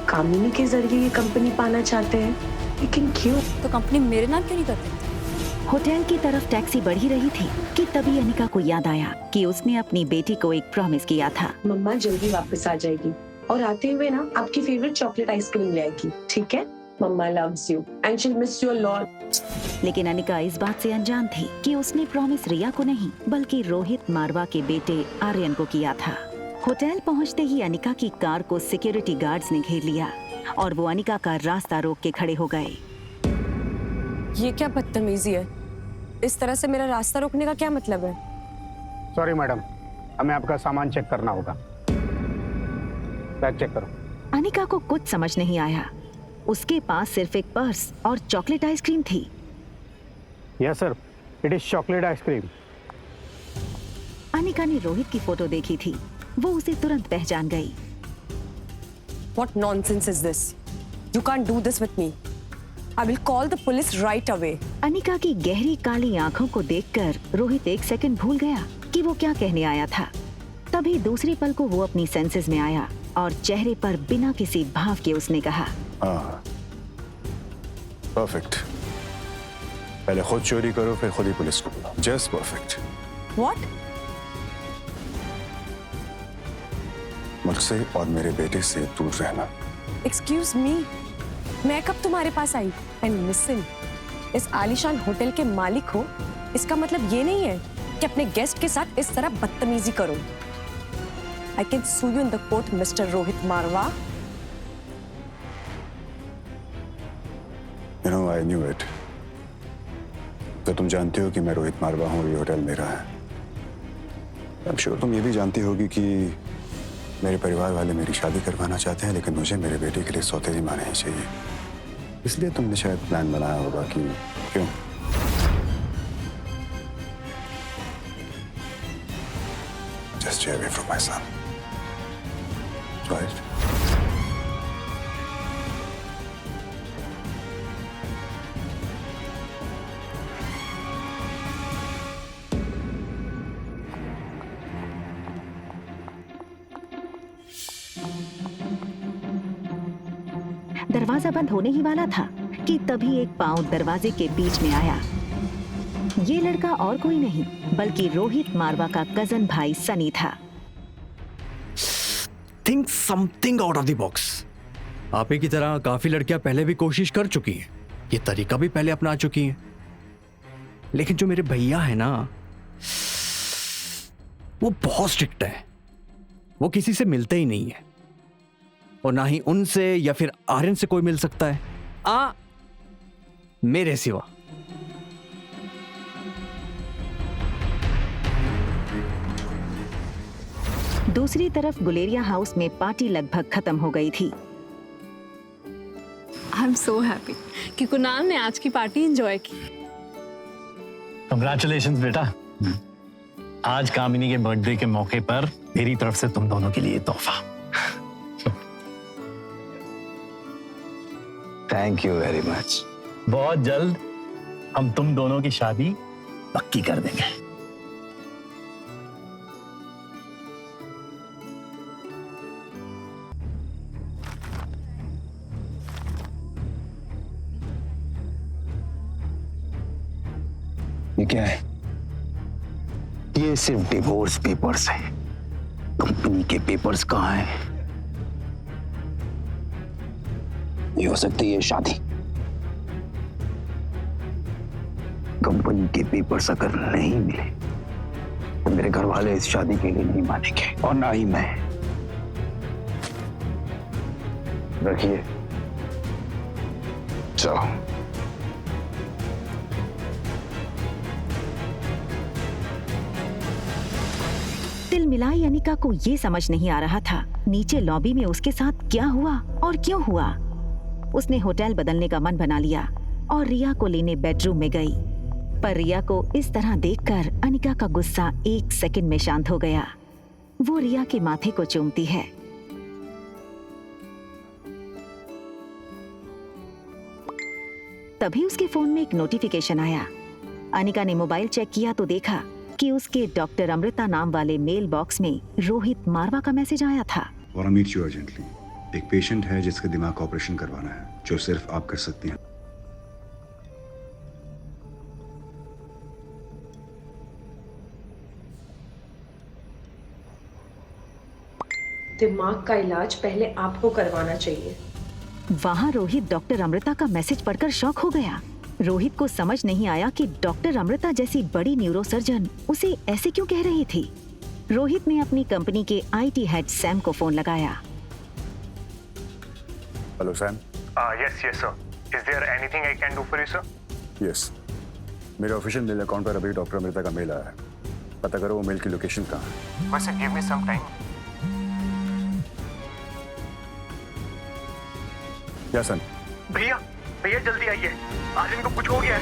कामिनी के जरिए ये कंपनी पाना चाहते हैं। लेकिन क्यों? तो कंपनी मेरे नाम क्यों नहीं करती? होटल की तरफ टैक्सी बढ़ी रही थी कि तभी अनिका को याद आया कि उसने अपनी बेटी को एक प्रॉमिस किया था। मम्मा जल्दी वापस आ जाएगी और आते हुए ना आपकी फेवरेट चॉकलेट आइसक्रीम ले आएगी, ठीक है? Mamma loves you and she will miss you a lot. लेकिन अनिका इस बात से अनजान थी कि उसने प्रॉमिस रिया को नहीं बल्कि रोहित मारवा के बेटे आर्यन को किया था। होटल पहुंचते ही अनिका की कार को सिक्योरिटी गार्ड्स ने घेर लिया और वो अनिका का रास्ता रोक के खड़े हो गए। ये क्या बदतमीजी है? इस तरह से मेरा रास्ता रोकने का क्या मतलब है? सॉरी मैडम, हमें आपका सामान चेक करना होगा। बैग चेक करो। अनिका को कुछ समझ नहीं आया। उसके पास सिर्फ एक पर्स और चॉकलेट आइसक्रीम थी। Yes sir, it is chocolate ice cream. Anika ने रोहित की फोटो देखी थी, वो उसे तुरंत पहचान गई। What nonsense is this? You can't do this with me. I will call the police right away. Anika की गहरी काली आंखों को देखकर रोहित एक सेकंड भूल गया कि वो क्या कहने आया था। तभी दूसरी पल को वो अपनी सेंसेस में आया और चेहरे पर बिना किसी भाव के उसने कहा, परफेक्ट। पहले खुद चोरी करो फिर खुद ही पुलिस को बुलाओ। Just perfect. What? मुझसे और मेरे बेटे से दूर रहना। Excuse me. मैं कब तुम्हारे पास आई? And listen, इस आलीशान होटल के मालिक हो, इसका मतलब ये नहीं है कि अपने गेस्ट के साथ इस तरह बदतमीजी करो। I can sue you in the court, Mr. Rohit Marwa. You know, I knew it. तो तुम जानती हो कि मैं रोहित मारवा हूँ, ये होटल मेरा है। I'm sure तुम ये भी जानती होगी कि मेरे परिवार वाले मेरी शादी करवाना चाहते हैं, लेकिन मुझे मेरे बेटे के लिए सौतेली माँ नहीं चाहिए। इसलिए तुमने शायद प्लान बनाया होगा कि क्यों। Just stay away from my son. Right? दरवाजा बंद होने ही वाला था कि तभी एक पांव दरवाजे के बीच में आया। ये लड़का और कोई नहीं बल्कि रोहित मारवा का कजन भाई सनी था। Think something out of the box. आप ही की तरह काफी लड़कियां पहले भी कोशिश कर चुकी हैं, ये तरीका भी पहले अपना चुकी हैं, लेकिन जो मेरे भैया है ना, वो बहुत स्ट्रिक्ट है। वो किसी से मिलते ही नहीं है और ना ही उनसे या फिर आर्यन से कोई मिल सकता है मेरे सिवा। दूसरी तरफ गुलेरिया हाउस में पार्टी लगभग खत्म हो गई थी। आई एम सो हैप्पी कि कुणाल ने आज की पार्टी एंजॉय की। कंग्रेचुलेशंस बेटा। आज कामिनी के बर्थडे के मौके पर मेरी तरफ से तुम दोनों के लिए तोहफा। Thank you very much. बहुत जल्द हम तुम दोनों की शादी पक्की कर देंगे। ये क्या है? ये सिर्फ डिवोर्स पेपर्स है। कंपनी के पेपर्स कहाँ हैं? ये हो सकती है शादी। कंपनी के पेपर्स अगर नहीं मिले तो मेरे घर वाले इस शादी के लिए नहीं मानेंगे और ना ही मैं। रखिए, चलो। तिलमिलाई अनिका को ये समझ नहीं आ रहा था नीचे लॉबी में उसके साथ क्या हुआ और क्यों हुआ। उसने होटल बदलने का मन बना लिया और रिया को लेने बेडरूम में गई, पर रिया को इस तरह देखकर अनिका का गुस्सा 1 सेकंड में शांत हो गया। वो रिया के माथे को चूमती है। तभी उसके फोन में एक नोटिफिकेशन आया। अनिका ने मोबाइल चेक किया तो देखा कि उसके डॉक्टर अमृता नाम वाले मेल बॉक्स में रोहित मारवा का मैसेज आया था। और मीट यू अर्जेंटली। एक पेशेंट है जिसका दिमाग का ऑपरेशन करवाना है, जो सिर्फ आप कर सकती हैं। दिमाग का इलाज पहले आपको करवाना चाहिए। वहाँ रोहित डॉक्टर अमृता का मैसेज पढ़कर शॉक हो गया। रोहित को समझ नहीं आया कि डॉक्टर अमृता जैसी बड़ी न्यूरोसर्जन उसे ऐसे क्यों कह रही थी। रोहित ने अपनी कंपनी के IT हेड सैम को फोन लगाया। Hello Sam. Yes sir, is there anything I can do for you sir? Yes, मेरे ऑफिशियल मेल अकाउंट पर अभी डॉक्टर अमृता का मेल आया है। पता करो वो मेल की लोकेशन कहाँ है। बस गिव मी सम टाइम। या सन? भैया जल्दी आइए, आर्यन को कुछ हो गया है।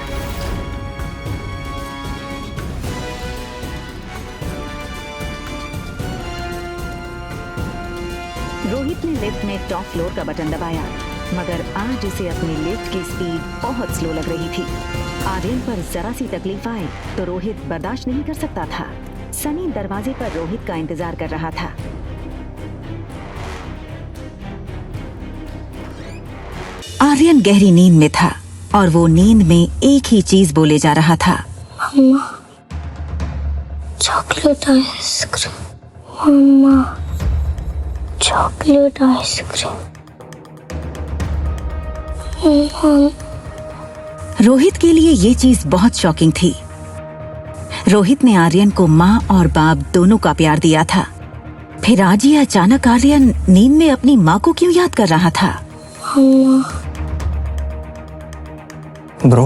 रोहित ने लिफ्ट में टॉप फ्लोर का बटन दबाया, मगर आज उसे अपनी लिफ्ट की स्पीड बहुत स्लो लग रही थी। आर्यन पर जरा सी तकलीफ आए तो रोहित बर्दाश्त नहीं कर सकता था। सनी दरवाजे पर रोहित का इंतजार कर रहा था। आर्यन गहरी नींद में था और वो नींद में एक ही चीज बोले जा रहा था, मम्मा, चॉकलेट आइसक्रीम। मम्मा, चॉकलेट आइसक्रीम। रोहित के लिए ये चीज बहुत शॉकिंग थी। रोहित ने आर्यन को माँ और बाप दोनों का प्यार दिया था, फिर आज ही अचानक आर्यन नींद में अपनी माँ को क्यों याद कर रहा था। ब्रो,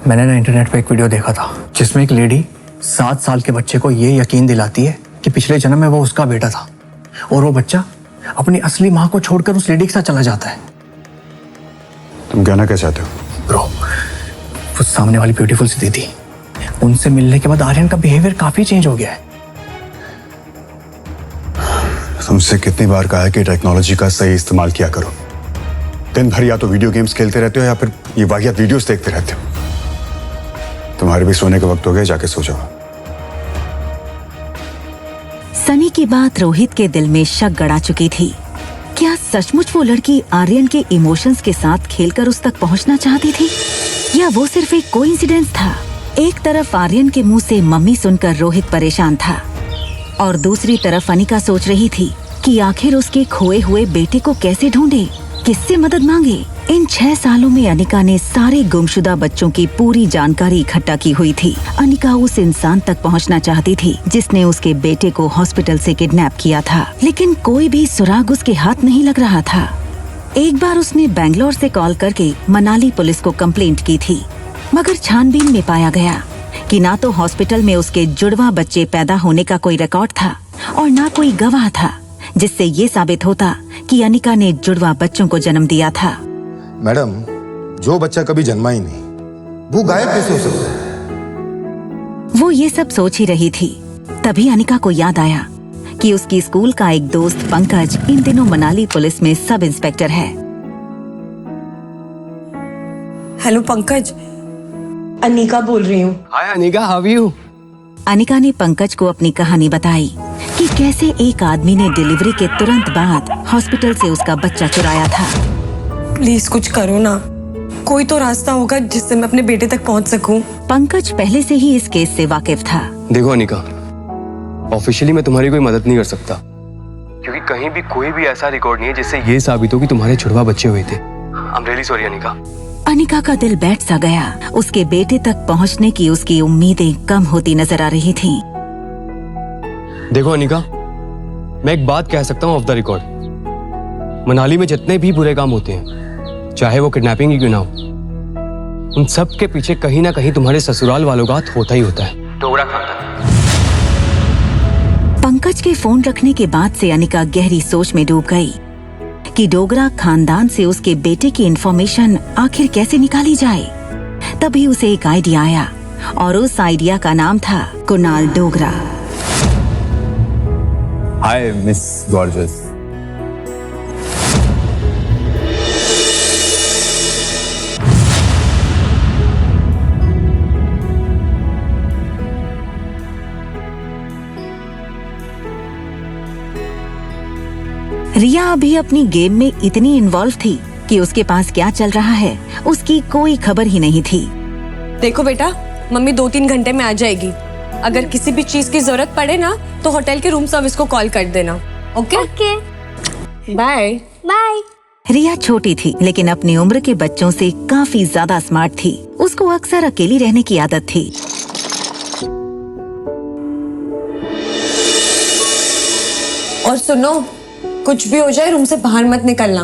मैंने ना इंटरनेट पे एक वीडियो देखा था जिसमें एक लेडी 7 साल के बच्चे को ये यकीन दिलाती है कि पिछले जन्म में वो उसका बेटा था, और वो बच्चा अपनी असली माँ को छोड़कर उस लेडी के साथ चला जाता है। तुम कहना क्या चाहते हो? ब्रो, वो सामने वाली ब्यूटीफुल सी दीदी, उनसे मिलने के बाद आर्यन का बिहेवियर काफी चेंज हो गया है। तुमसे कितनी बार कहा है कि टेक्नोलॉजी का सही इस्तेमाल किया करो। दिन भर या तो वीडियो गेम्स खेलते रहते हो या फिर ये वाहियात वीडियोस देखते रहते हो। तुम्हारे भी सोने का वक्त हो गया, जाके सो जाओ। सनी की बात रोहित के दिल में शक गड़ा चुकी थी। क्या सचमुच वो लड़की आर्यन के इमोशंस के साथ खेलकर उस तक पहुंचना चाहती थी, या वो सिर्फ एक कोइंसिडेंस था। एक तरफ आर्यन के मुंह से मम्मी सुनकर रोहित परेशान था और दूसरी तरफ अनिका सोच रही थी कि आखिर उसके खोए हुए बेटे को कैसे ढूंढे, किससे मदद मांगे। इन 6 सालों में अनिका ने सारे गुमशुदा बच्चों की पूरी जानकारी इकट्ठा की हुई थी। अनिका उस इंसान तक पहुंचना चाहती थी जिसने उसके बेटे को हॉस्पिटल से किडनैप किया था, लेकिन कोई भी सुराग उसके हाथ नहीं लग रहा था। एक बार उसने बैंगलोर से कॉल करके मनाली पुलिस को कंप्लेंट की थी, मगर छानबीन में पाया गया कि ना तो हॉस्पिटल में उसके जुड़वा बच्चे पैदा होने का कोई रिकॉर्ड था और ना कोई गवाह था, जिससे ये साबित होता कि अनिका ने जुड़वा बच्चों को जन्म दिया था। मैडम, जो बच्चा कभी जन्मा ही नहीं, वो गायब कैसे हो सकता है? वो ये सब सोच ही रही थी, तभी अनिका को याद आया कि उसकी स्कूल का एक दोस्त पंकज इन दिनों मनाली पुलिस में सब इंस्पेक्टर है। हेलो पंकज, अनिका बोल रही हूँ। Hi Anika, how are you? Anika ने पंकज को अपनी कहानी बताई कि कैसे एक आदमी ने डिलीवरी के तुरंत बाद हॉस्पिटल से उसका बच्चा चुराया था। प्लीज कुछ करो ना, कोई तो रास्ता होगा जिससे मैं अपने बेटे तक पहुंच सकूं। पंकज पहले से ही इस केस से वाकिफ था। देखो अनिका, ऑफिशियली मैं तुम्हारी कोई मदद नहीं कर सकता, क्योंकि कहीं भी कोई भी ऐसा रिकॉर्ड नहीं है जिससे ये साबित हो कि तुम्हारे जुड़वा बच्चे हुए थे। I am really sorry Anika. Anika का दिल बैठ सा गया। उसके बेटे तक पहुंचने की उसकी उम्मीदें कम होती नजर आ रही थीं। देखो अनिका, मैं एक बात कह सकता हूँ ऑफ द रिकॉर्ड, मनाली में जितने भी बुरे काम होते हैं, चाहे वो किडनैपिंग ही क्यों ना हो, उन सब के पीछे कहीं ना कहीं तुम्हारे ससुराल वालों का हाथ होता ही होता है। डोगरा खानदान। पंकज के फोन रखने के बाद से अनिका गहरी सोच में डूब गई कि डोगरा खानदान से उसके बेटे की इंफॉर्मेशन आखिर कैसे निकाली जाए। तभी उसे एक आइडिया आया और उस आइडिया का नाम था Kunal Dogra. Hi miss gorgeous. Riya अभी अपनी गेम में इतनी इन्वॉल्व थी कि उसके पास क्या चल रहा है उसकी कोई खबर ही नहीं थी। देखो बेटा, मम्मी 2-3 घंटे में आ जाएगी। अगर किसी भी चीज की जरूरत पड़े ना तो होटल के रूम सर्विस को कॉल कर देना। Okay okay, bye bye. Riya छोटी थी लेकिन अपनी उम्र के बच्चों से काफी ज्यादा स्मार्ट थी। उसको अक्सर अकेली रहने की आदत थी। और सुनो, कुछ भी हो जाए रूम से बाहर मत निकलना।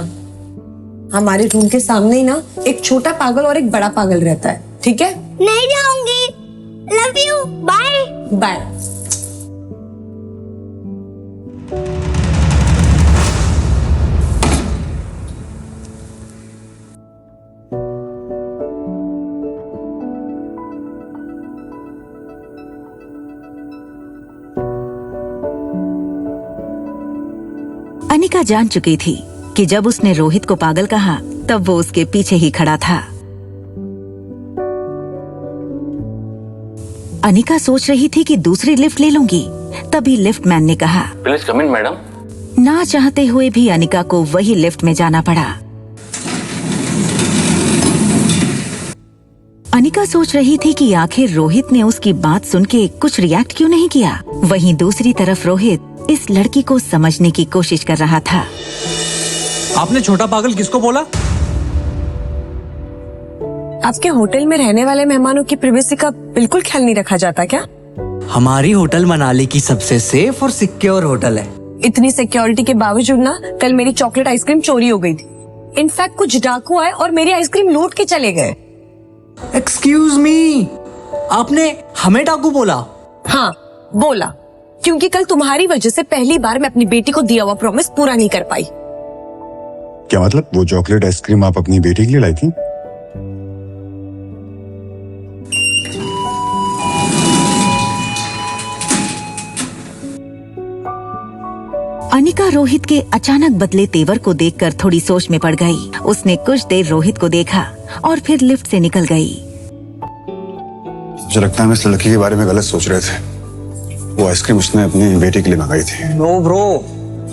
हमारे रूम के सामने ही ना एक छोटा पागल और एक बड़ा पागल रहता है, ठीक है? नहीं जाऊंगी। Love you, bye bye. Anika जान चुकी थी कि जब उसने रोहित को पागल कहा तब वो उसके पीछे ही खड़ा था। अनिका सोच रही थी कि दूसरी लिफ्ट ले लूंगी, तभी लिफ्ट मैन ने कहा, प्लीज कम इन मैडम। ना चाहते हुए भी अनिका को वही लिफ्ट में जाना पड़ा। अनिका सोच रही थी कि आखिर रोहित ने उसकी बात सुन के कुछ रिएक्ट क्यों नहीं किया। वहीं दूसरी तरफ रोहित इस लड़की को समझने की कोशिश कर रहा था। आपने छोटा पागल किसको बोला? आपके होटल में रहने वाले मेहमानों की प्राइवेसी का बिल्कुल ख्याल नहीं रखा जाता क्या? हमारी होटल मनाली की सबसे सेफ और सिक्योर होटल है। इतनी सिक्योरिटी के बावजूद ना कल मेरी चॉकलेट आइसक्रीम चोरी हो गई थी। इनफैक्ट कुछ डाकू आए और मेरी आइसक्रीम लूट के चले गए। एक्सक्यूज मी, आपने हमें डाकू बोला? हाँ बोला, क्योंकि कल तुम्हारी वजह से पहली बार मैं अपनी बेटी को दिया हुआ प्रॉमिस पूरा नहीं कर पाई। क्या मतलब? वो चॉकलेट आइसक्रीम आप अपनी बेटी के लिए लाई थी? अनिका रोहित के अचानक बदले तेवर को देखकर थोड़ी सोच में पड़ गई। उसने कुछ देर रोहित को देखा और फिर लिफ्ट से निकल गई। मुझे लगता है हम इस लड़की के बारे में गलत सोच रहे थे। वो आइसक्रीम उसने अपनी बेटी के लिए मंगाई थी। No bro,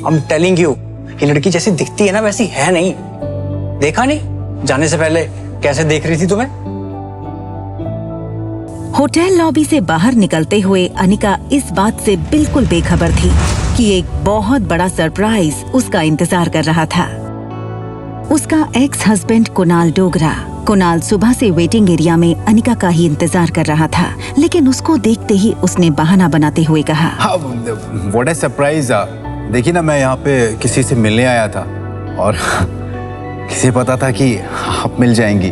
I am telling you, ये लड़की जैसी दिखती है ना वैसी है नहीं। देखा नहीं जाने से पहले कैसे देख रही थी तुम्हें? होटल लॉबी से बाहर निकलते हुए अनिका इस बात से बिल्कुल बेखबर थी कि एक बहुत बड़ा सरप्राइज उसका इंतजार कर रहा था। उसका एक्स हस्बैंड कुणाल डोगरा। कुणाल सुबह से वेटिंग एरिया में अनिका का ही इंतजार कर रहा था, लेकिन उसको देखते ही उसने बहाना बनाते हुए कहा, व्हाट अ सरप्राइज। देखिए ना, मैं यहाँ पे किसी से मिलने आया था और किसे पता था कि आप मिल जाएंगी।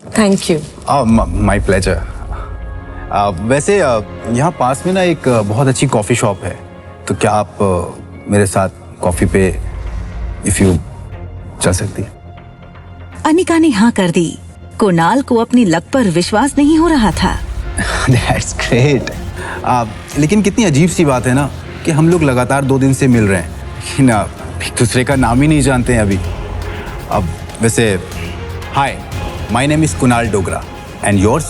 Thank you. My pleasure. वैसे यहाँ पास में ना एक बहुत अच्छी कॉफी शॉप है, तो क्या आप मेरे साथ कॉफी पे इफ यू चल सकती है? अनिका ने हाँ कर दी। कुणाल को अपनी लक पर विश्वास नहीं हो रहा था। That's great. लेकिन कितनी अजीब सी बात है ना कि हम लोग लगातार 2 दिन से मिल रहे हैं, लेकिन एक दूसरे का नाम ही नहीं जानते हैं अभी। अब वैसे, hi, my name is Kunal Dogra and yours?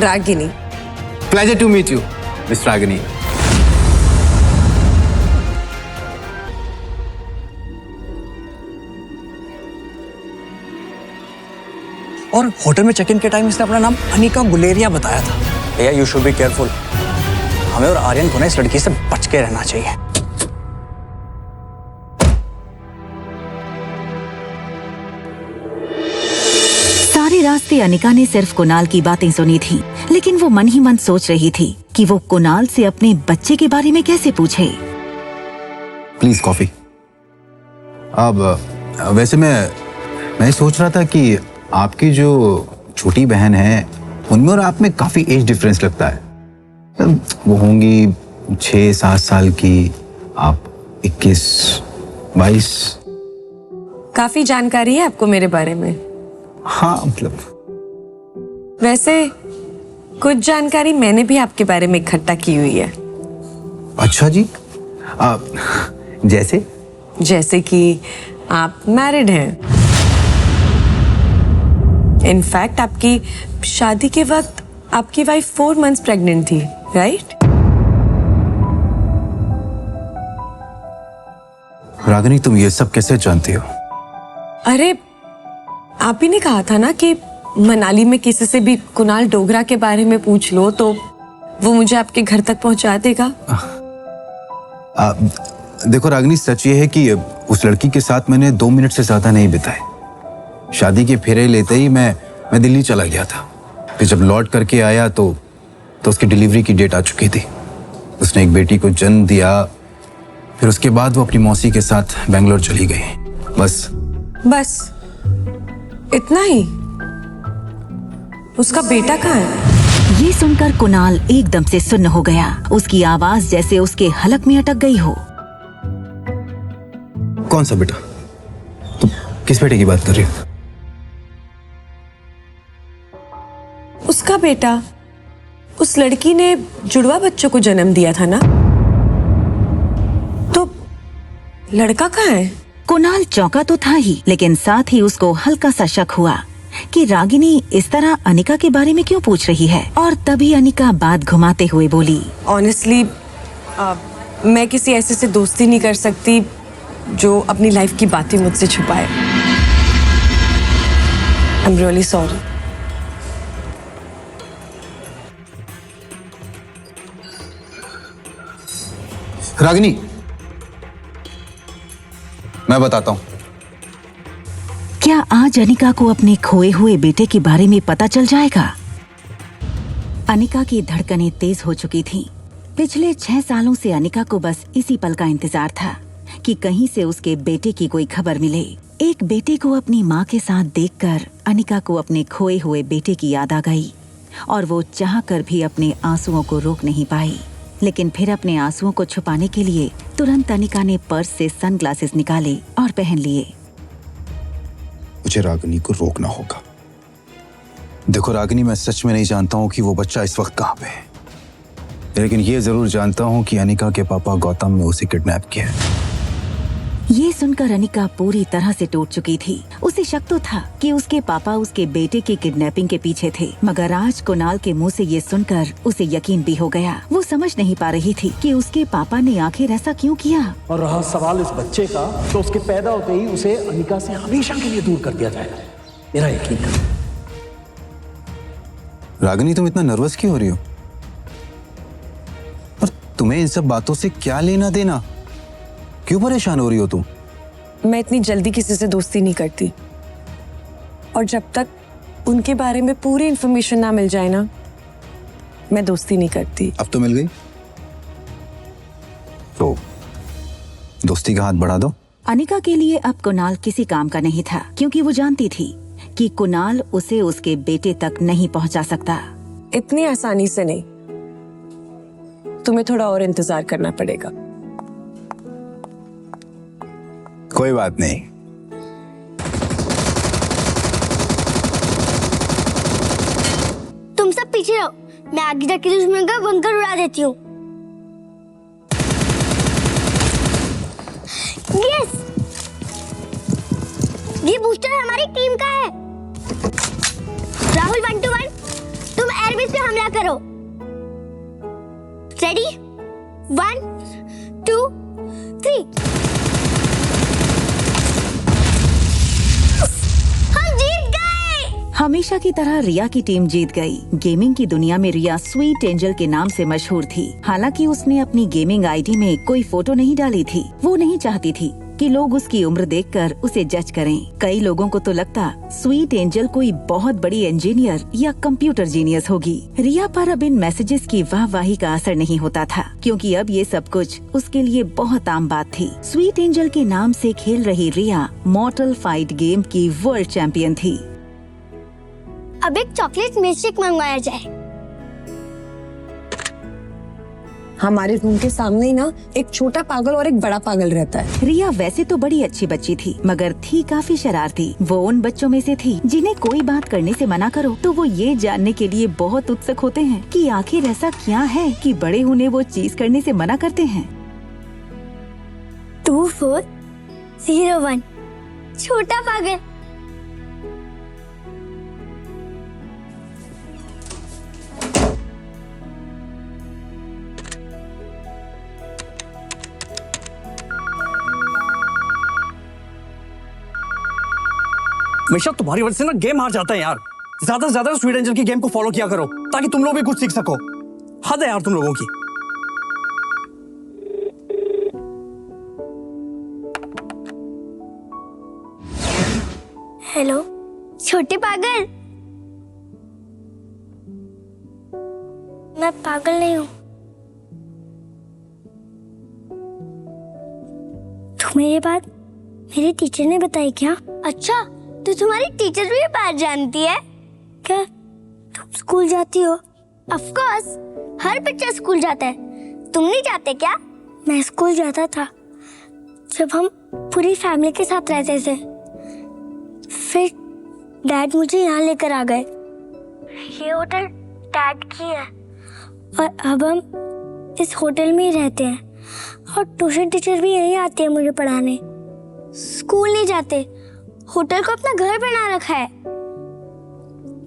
Ragini. Pleasure to meet you, miss Ragini. और होटल में चेक इन के टाइम इसने अपना नाम अनिका गुलेरिया बताया था। भैया यू शुड बी केयरफुल। हमें और आर्यन को ना इस लड़की से बच के रहना चाहिए। सारे रास्ते अनिका ने सिर्फ कुणाल की बातें सुनी थी, लेकिन वो मन ही मन सोच रही थी कि वो कुणाल से अपने बच्चे के बारे में कैसे पूछे। Please coffee. अब वैसे मैं सोच रहा था कि आपकी जो छोटी बहन है उनमें और आप में काफी एज डिफरेंस लगता है। वो होंगी 6-7 साल की, आप 21-22। काफी जानकारी है आपको मेरे बारे में। हाँ, मतलब वैसे कुछ जानकारी मैंने भी आपके बारे में इकट्ठा की हुई है। अच्छा जी, जैसे कि आप मैरिड हैं। इनफैक्ट आपकी शादी के वक्त आपकी वाइफ 4 मंथ्स प्रेग्नेंट थी, राइट? रागिनी, तुम ये सब कैसे जानती हो? अरे, आप ही ने कहा था ना कि मनाली में किसी से भी कुणाल डोगरा के बारे में पूछ लो तो वो मुझे आपके घर तक पहुंचा देगा। देखो रागिनी, सच ये है कि उस लड़की के साथ मैंने 2 मिनट से ज्यादा नहीं बिताए। शादी के फेरे लेते ही मैं दिल्ली चला गया था। फिर जब लौट करके आया तो उसकी डिलीवरी की डेट आ चुकी थी। उसने एक बेटी को जन्म दिया। फिर उसके बाद वो अपनी मौसी के साथ बेंगलोर चली गई। बस इतना ही? उसका बेटा कहाँ है? ये सुनकर कुणाल एकदम से सुन्न हो गया। उसकी आवाज जैसे उसके हलक में अटक गई हो। कौन सा बेटा? तुम किस बेटे की बात कर रही हो? उसका बेटा। उस लड़की ने जुड़वा बच्चों को जन्म दिया था ना? तो लड़का कहाँ है? कुणाल चौंका तो था ही, लेकिन साथ ही उसको हल्का सा शक हुआ कि रागिनी इस तरह अनिका के बारे में क्यों पूछ रही है। और तभी अनिका बात घुमाते हुए बोली, ऑनेस्टली मैं किसी ऐसे से दोस्ती नहीं कर सकती जो अपनी लाइफ की बातें मुझसे छुपाए। I am really sorry. Ragini, मैं बताता हूं। क्या आज अनिका को अपने खोए हुए बेटे के बारे में पता चल जाएगा? अनिका की धड़कनें तेज हो चुकी थीं। पिछले 6 सालों से अनिका को बस इसी पल का इंतजार था कि कहीं से उसके बेटे की कोई खबर मिले। एक बेटे को अपनी माँ के साथ देखकर अनिका को अपने खोए हुए बेटे की याद आ गई और वो चाहकर भी अपने आंसुओं को रोक नहीं पाई। लेकिन फिर अपने आंसुओं को छुपाने के लिए तुरंत अनिका ने पर्स से सनग्लासेस निकाले और पहन लिए। मुझे रागिनी को रोकना होगा। देखो रागिनी, मैं सच में नहीं जानता हूँ कि वो बच्चा इस वक्त कहाँ पे है, लेकिन ये जरूर जानता हूँ कि अनिका के पापा गौतम ने उसे किडनैप किया है। ये सुनकर अनिका पूरी तरह से टूट चुकी थी। उसे शक तो था कि उसके पापा उसके बेटे की किडनैपिंग के पीछे थे, मगर आज कुणाल के मुंह से ये सुनकर उसे यकीन भी हो गया। वो समझ नहीं पा रही थी कि उसके पापा ने आखिर ऐसा क्यों किया। और रहा सवाल इस बच्चे का, तो उसके पैदा होते ही उसे अनिका से हमेशा के लिए दूर कर दिया जाएगा। मेरा यकीन करो। रागिनी, तुम इतना नर्वस क्यों हो रही हो? और तुम्हें इन सब बातों से क्या लेना देना? क्यों परेशान हो रही हो तुम? मैं इतनी जल्दी किसी से दोस्ती नहीं करती, और जब तक उनके बारे में पूरी इंफॉर्मेशन ना मिल जाए ना, मैं दोस्ती नहीं करती। अब तो मिल गई, तो दोस्ती का हाथ बढ़ा दो। अनिका के लिए अब कुणाल किसी काम का नहीं था, क्योंकि वो जानती थी कि कुणाल उसे उसके बेटे तक नहीं पहुंचा सकता। इतनी आसानी से नहीं, तुम्हें थोड़ा और इंतजार करना पड़ेगा। कोई बात नहीं, पीछे रहो, मैं आगे जाके दुश्मन का बंकर उड़ा देती हूँ। यस, ये बूस्टर हमारी टीम का है। राहुल 1-1, तुम एयरबेस पे हमला करो। रेडी? 1, 2, 3। हम जीत गए। हमेशा की तरह रिया की टीम जीत गई। गेमिंग की दुनिया में रिया स्वीट एंजल के नाम से मशहूर थी। हालांकि उसने अपनी गेमिंग आईडी में कोई फोटो नहीं डाली थी। वो नहीं चाहती थी कि लोग उसकी उम्र देखकर उसे जज करें। कई लोगों को तो लगता स्वीट एंजल कोई बहुत बड़ी इंजीनियर या कंप्यूटर जीनियस होगी। रिया पर अब इन मैसेजेस की वाहवाही का असर नहीं होता था, क्योंकि अब ये सब कुछ उसके लिए बहुत आम बात थी। स्वीट एंजल के नाम से खेल रही रिया मॉर्टल फाइट गेम की वर्ल्ड चैंपियन थी। अब एक चॉकलेट मिल्कशेक मंगवाया जाए। हमारे रूम के सामने ही ना एक छोटा पागल और एक बड़ा पागल रहता है। रिया वैसे तो बड़ी अच्छी बच्ची थी, मगर थी काफी शरारती। वो उन बच्चों में से थी जिन्हें कोई बात करने से मना करो तो वो ये जानने के लिए बहुत उत्सुक होते हैं कि आखिर ऐसा क्या है कि बड़े उन्हें वो चीज करने से मना करते हैं। 2401, छोटा पागल। हमेशा तुम्हारी वजह से ना गेम हार जाता है यार। ज्यादा से ज्यादा स्वीट एंजल की गेम को फॉलो किया करो ताकि तुम लोग भी कुछ सीख सको। हद है यार तुम लोगों की। हेलो छोटे पागल। मैं पागल नहीं हूँ। तुम्हें ये बात मेरे टीचर ने बताई क्या? अच्छा, तो तुम्हारी टीचर भी ये बात जानती है क्या? तुम स्कूल जाती हो? ऑफ कोर्स, हर बच्चा स्कूल जाता है। तुम नहीं जाते क्या? मैं स्कूल जाता था जब हम पूरी फैमिली के साथ रहते थे। फिर डैड मुझे यहाँ लेकर आ गए। ये होटल डैड की है और अब हम इस होटल में ही रहते हैं। और ट्यूशन टीचर भी यहीं आती है मुझे पढ़ाने। स्कूल नहीं जाते, होटल को अपना घर बना रखा है।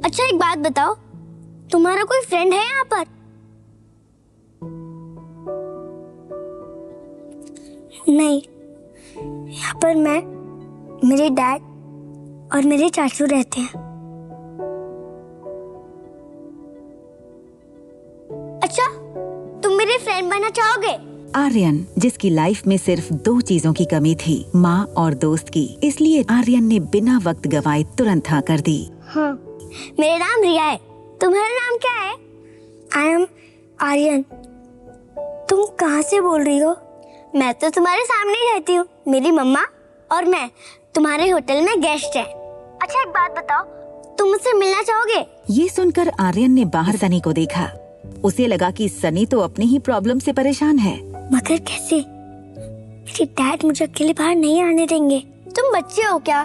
अच्छा एक बात बताओ, तुम्हारा कोई फ्रेंड है यहाँ पर? नहीं, यहाँ पर मैं, मेरे डैड और मेरे चाचू रहते हैं। अच्छा, तुम मेरे फ्रेंड बनना चाहोगे? आर्यन, जिसकी लाइफ में सिर्फ 2 चीजों की कमी थी, माँ और दोस्त की, इसलिए आर्यन ने बिना वक्त गवाए तुरंत हाँ कर दी। हाँ, मेरा नाम रिया है। तुम्हारा नाम क्या है? I am Aryan. तुम कहाँ से बोल रही हो? मैं तो तुम्हारे सामने ही रहती हूँ। मेरी मम्मा और मैं तुम्हारे होटल में गेस्ट हैं। अच्छा एक बात बताओ, तुम मुझसे मिलना चाहोगे? ये सुनकर आर्यन ने बाहर सनी को देखा। उसे लगा कि सनी तो अपनी ही प्रॉब्लम से परेशान है। मगर कैसे? मेरे डैड मुझे अकेले बाहर नहीं आने देंगे। तुम बच्चे हो क्या?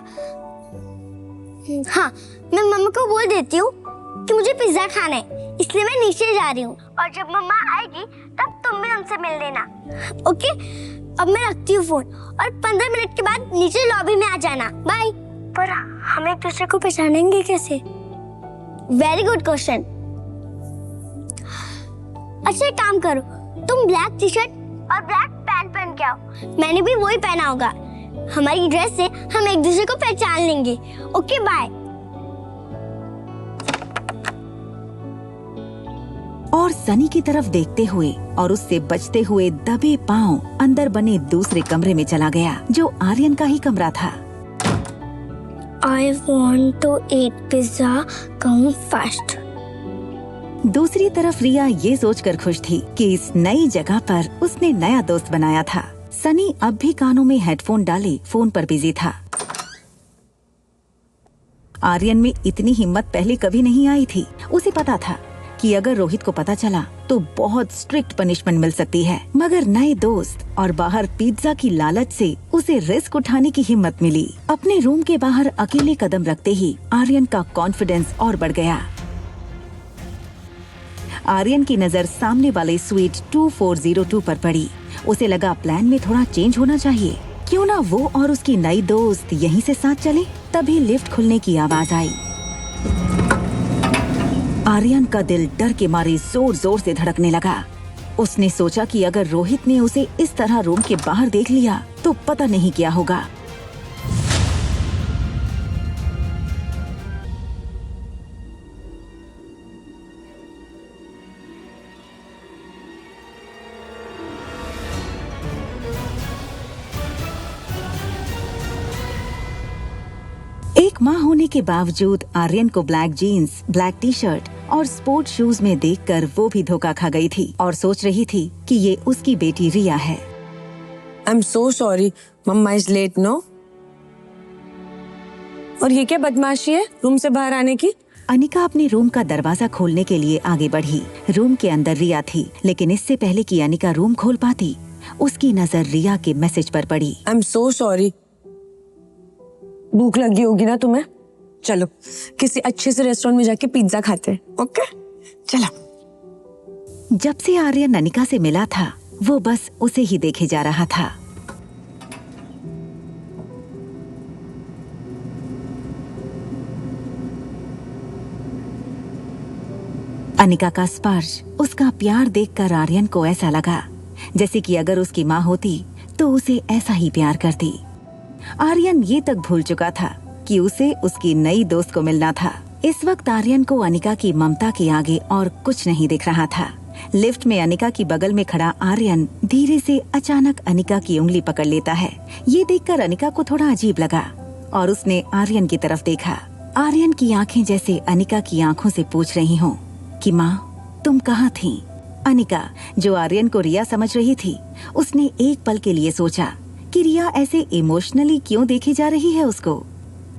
हाँ, मैं मम्मा को बोल देती हूँ कि मुझे पिज्जा खाना है, इसलिए मैं नीचे जा रही हूँ। और जब मम्मा आएगी तब तुम भी उनसे मिल लेना। ओके, अब मैं रखती हूँ फोन और 15 मिनट के बाद नीचे लॉबी में आ जाना। बाय। पर हम एक दूसरे को पहचानेंगे कैसे? Very good question. अच्छा एक काम करो, तुम ब्लैक टी शर्ट और ब्लैक पैंट पहन के आओ। मैंने भी वही पहना होगा। हमारी ड्रेस से हम एक दूसरे को पहचान लेंगे। Okay bye. और सनी की तरफ देखते हुए और उससे बचते हुए दबे पांव अंदर बने दूसरे कमरे में चला गया, जो आर्यन का ही कमरा था। I want to eat pizza, come fast. दूसरी तरफ रिया ये सोचकर खुश थी कि इस नई जगह पर उसने नया दोस्त बनाया था। सनी अब भी कानों में हेडफोन डाले फोन पर बिजी था। आर्यन में इतनी हिम्मत पहले कभी नहीं आई थी। उसे पता था कि अगर रोहित को पता चला तो बहुत स्ट्रिक्ट पनिशमेंट मिल सकती है, मगर नए दोस्त और बाहर पिज्जा की लालच से उसे रिस्क उठाने की हिम्मत मिली। अपने रूम के बाहर अकेले कदम रखते ही आर्यन का कॉन्फिडेंस और बढ़ गया। आर्यन की नजर सामने वाले स्वीट 2402 पर पड़ी। उसे लगा प्लान में थोड़ा चेंज होना चाहिए, क्यों ना वो और उसकी नई दोस्त यहीं से साथ चले। तभी लिफ्ट खुलने की आवाज आई। आर्यन का दिल डर के मारे जोर जोर से धड़कने लगा। उसने सोचा कि अगर रोहित ने उसे इस तरह रूम के बाहर देख लिया तो पता नहीं क्या होगा। एक माह होने के बावजूद आर्यन को black jeans, black T shirt और स्पोर्ट शूज में देखकर वो भी धोखा खा गई थी और सोच रही थी कि ये उसकी बेटी रिया है। I am so sorry, mamma is late no. और ये क्या बदमाशी है रूम से बाहर आने की? अनिका अपने रूम का दरवाजा खोलने के लिए आगे बढ़ी। रूम के अंदर रिया थी, लेकिन इससे पहले कि अनिका रूम खोल पाती, उसकी नजर रिया के मैसेज पर पड़ी। आई एम सो सॉरी। भूख लगी होगी ना तुम्हें? चलो किसी अच्छे से रेस्टोरेंट में जाके पिज्जा खाते हैं, ओके? चलो। जब से आर्यन अनिका से मिला था, वो बस उसे ही देखे जा रहा था। अनिका का स्पर्श, उसका प्यार देखकर आर्यन को ऐसा लगा जैसे कि अगर उसकी माँ होती तो उसे ऐसा ही प्यार करती। आर्यन ये तक भूल चुका था कि उसे उसकी नई दोस्त को मिलना था। इस वक्त आर्यन को अनिका की ममता के आगे और कुछ नहीं दिख रहा था। लिफ्ट में अनिका की बगल में खड़ा आर्यन धीरे से अचानक अनिका की उंगली पकड़ लेता है। ये देखकर अनिका को थोड़ा अजीब लगा और उसने आर्यन की तरफ देखा। आर्यन की आंखें जैसे अनिका की आंखों से पूछ रही हों कि माँ तुम कहाँ थी? अनिका, जो आर्यन को रिया समझ रही थी, उसने एक पल के लिए सोचा कि रिया ऐसे इमोशनली क्यों देखी जा रही है उसको।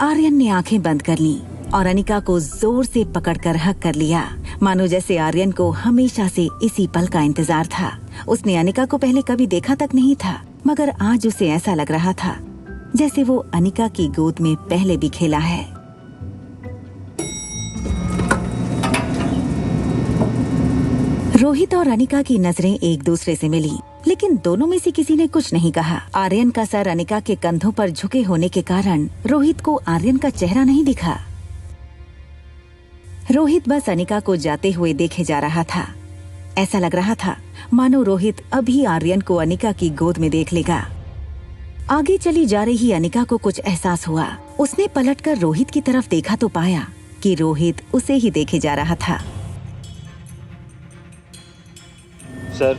आर्यन ने आंखें बंद कर ली और अनिका को जोर से पकड़कर हक कर लिया, मानो जैसे आर्यन को हमेशा से इसी पल का इंतजार था। उसने अनिका को पहले कभी देखा तक नहीं था, मगर आज उसे ऐसा लग रहा था जैसे वो अनिका की गोद में पहले भी खेला है। रोहित और अनिका की नजरें एक दूसरे से मिली, लेकिन दोनों में से किसी ने कुछ नहीं कहा। आर्यन का सर अनिका के कंधों पर झुके होने के कारण रोहित को आर्यन का चेहरा नहीं दिखा। रोहित बस अनिका को जाते हुए देखे जा रहा था। ऐसा लग रहा था मानो रोहित अभी आर्यन को अनिका की गोद में देख लेगा। आगे चली जा रही अनिका को कुछ एहसास हुआ। उसने पलटकर रोहित की तरफ देखा तो पाया कि रोहित उसे ही देखे जा रहा था। सर,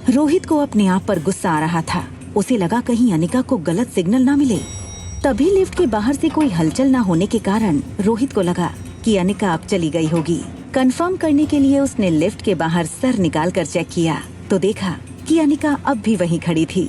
रोहित को अपने आप पर गुस्सा आ रहा था। उसे लगा कहीं अनिका को गलत सिग्नल ना मिले। तभी लिफ्ट के बाहर से कोई हलचल ना होने के कारण रोहित को लगा कि अनिका अब चली गई होगी। कंफर्म करने के लिए उसने लिफ्ट के बाहर सर निकालकर चेक किया तो देखा कि अनिका अब भी वहीं खड़ी थी।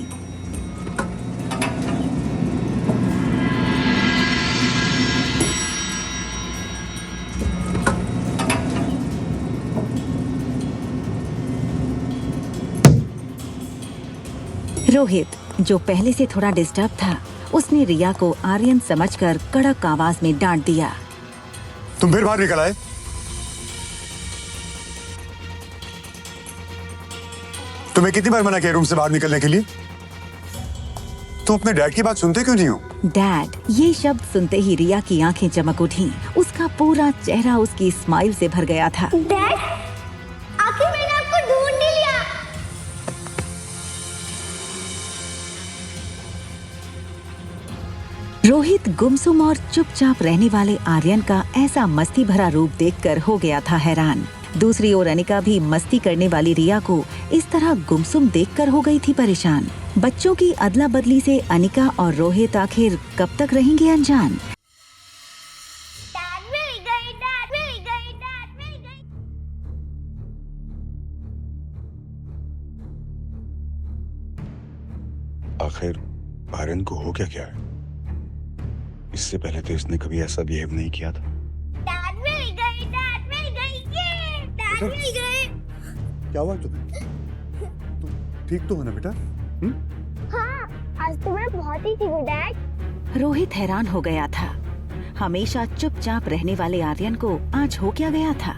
रोहित, जो पहले से थोड़ा डिस्टर्ब था, उसने रिया को आर्यन समझकर कड़क आवाज में डांट दिया। तुम फिर बाहर निकल आए? तुम्हें कितनी बार मना किया रूम से बाहर निकलने के लिए? तुम अपने डैड की बात सुनते क्यों नहीं हो? डैड, ये शब्द सुनते ही रिया की आंखें चमक उठी। उसका पूरा चेहरा उसकी स्माइल से भर गया था। डैड, आखिर मैंने आपको ढूंढ ही लिया। रोहित गुमसुम और चुपचाप रहने वाले आर्यन का ऐसा मस्ती भरा रूप देखकर हो गया था हैरान। दूसरी ओर अनिका भी मस्ती करने वाली रिया को इस तरह गुमसुम देखकर हो गई थी परेशान। बच्चों की अदला बदली से अनिका और रोहित आखिर कब तक रहेंगे अनजान? आखिर आर्यन को हो क्या है? इससे पहले तो इसने कभी ऐसा बिहेव नहीं किया था। क्या हुआ तुम्हें? तुम ठीक तो हो ना बेटा? हाँ, आज तो मैं बहुत ही ठीक हूँ डैड। रोहित हैरान हो गया था। हमेशा चुपचाप रहने वाले आर्यन को आज हो क्या गया था?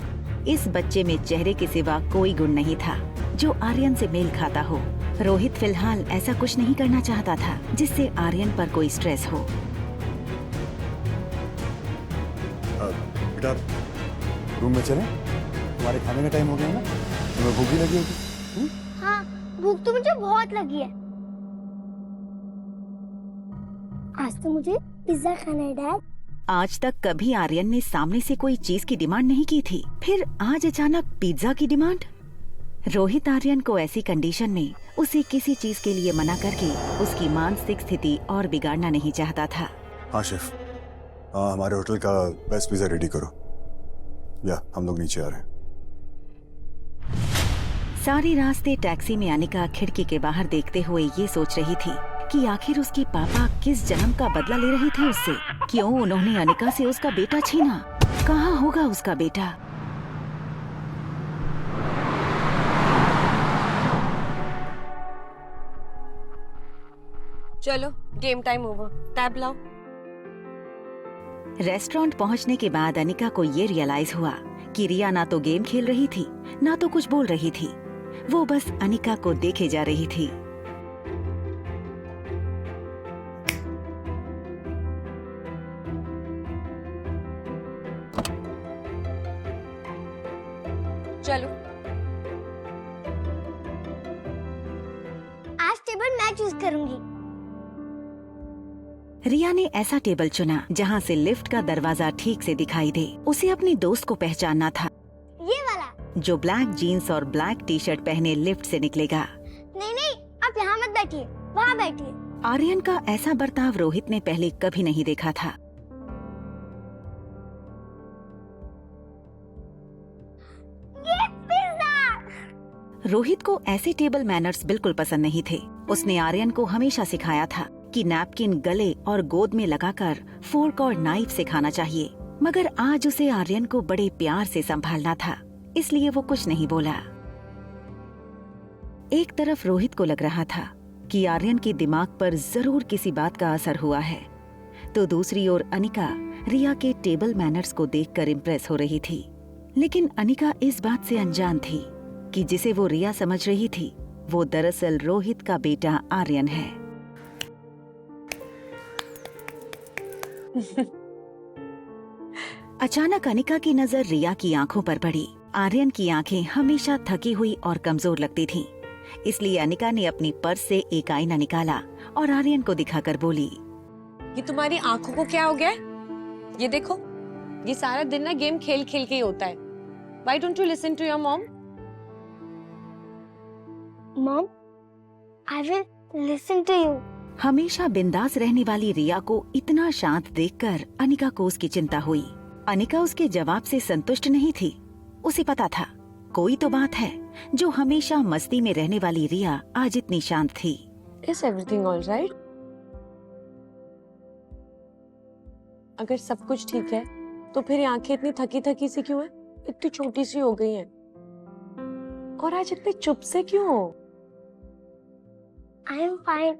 इस बच्चे में चेहरे के सिवा कोई गुण नहीं था जो आर्यन से मेल खाता हो। रोहित फिलहाल ऐसा कुछ नहीं करना चाहता था जिससे आर्यन पर कोई स्ट्रेस हो। बेटा रूम में चलें? तुम्हारे खाने का टाइम हो गया ना, तुम्हें भूख भी लगी होगी। हाँ, भूख तो मुझे बहुत लगी है। आज तो मुझे पिज्जा खाना है डैड। आज तक कभी आर्यन ने सामने से कोई चीज की डिमांड नहीं की थी, फिर आज अचानक पिज्जा की डिमांड। रोहित आर्यन को ऐसी कंडीशन में उसे किसी चीज के लिए मना करके उसकी मानसिक स्थिति और बिगाड़ना नहीं चाहता था। हाँ शेफ, हमारे होटल का बेस्ट पिज्जा रेडी करो, या हम लोग नीचे आ रहे हैं। सारे रास्ते टैक्सी में अनिका खिड़की के बाहर देखते हुए ये सोच रही थी कि आखिर उसके पापा किस जन्म का बदला ले रहे थे उससे। क्यों उन्होंने अनिका से उसका बेटा छीना? कहाँ होगा उसका बेटा? चलो गेम टाइम ओवर, टैब लाओ। रेस्टोरेंट पहुंचने के बाद अनिका को ये रियलाइज हुआ कि रिया ना तो गेम खेल रही थी ना तो कुछ बोल रही थी, वो बस अनिका को देखे जा रही थी। चलो आज टेबल मैं चूज करूंगी। रिया ने ऐसा टेबल चुना जहाँ से लिफ्ट का दरवाजा ठीक से दिखाई दे। उसे अपने दोस्त को पहचानना था, ये वाला जो ब्लैक जीन्स और ब्लैक टी शर्ट पहने लिफ्ट से निकलेगा। नहीं नहीं, आप यहाँ मत बैठिए, वहाँ बैठिए। आर्यन का ऐसा बर्ताव रोहित ने पहले कभी नहीं देखा था। ये पिज्जा! रोहित को ऐसे टेबल मैनर्स बिल्कुल पसंद नहीं थे। उसने आर्यन को हमेशा सिखाया था कि नैपकिन गले और गोद में लगाकर फोर्क और नाइफ से खाना चाहिए, मगर आज उसे आर्यन को बड़े प्यार से संभालना था, इसलिए वो कुछ नहीं बोला। एक तरफ रोहित को लग रहा था कि आर्यन के दिमाग पर जरूर किसी बात का असर हुआ है, तो दूसरी ओर अनिका रिया के टेबल मैनर्स को देखकर इम्प्रेस हो रही थी। लेकिन अनिका इस बात से अनजान थी कि जिसे वो रिया समझ रही थी वो दरअसल रोहित का बेटा आर्यन है। अचानक अनिका की नजर रिया की आंखों पर पड़ी। आर्यन की आंखें हमेशा थकी हुई और कमजोर लगती थीं, इसलिए अनिका ने अपनी पर्स से एक आईना निकाला और आर्यन को दिखाकर बोली, ये तुम्हारी आंखों को क्या हो गया? ये देखो, ये सारा दिन ना गेम खेल खेल के ही होता है। Why don't you listen to your mom? Mom, I will listen to you. हमेशा बिंदास रहने वाली रिया को इतना शांत देखकर अनिका को उसकी चिंता हुई। अनिका उसके जवाब से संतुष्ट नहीं थी। उसे पता था कोई तो बात है जो हमेशा मस्ती में रहने वाली रिया आज इतनी शांत थी। Is everything all right? अगर सब कुछ ठीक है तो फिर ये आंखें इतनी थकी थकी सी क्यों है? इतनी छोटी सी हो गई हैं। और आज इतने चुप से क्यों हो? I am fine.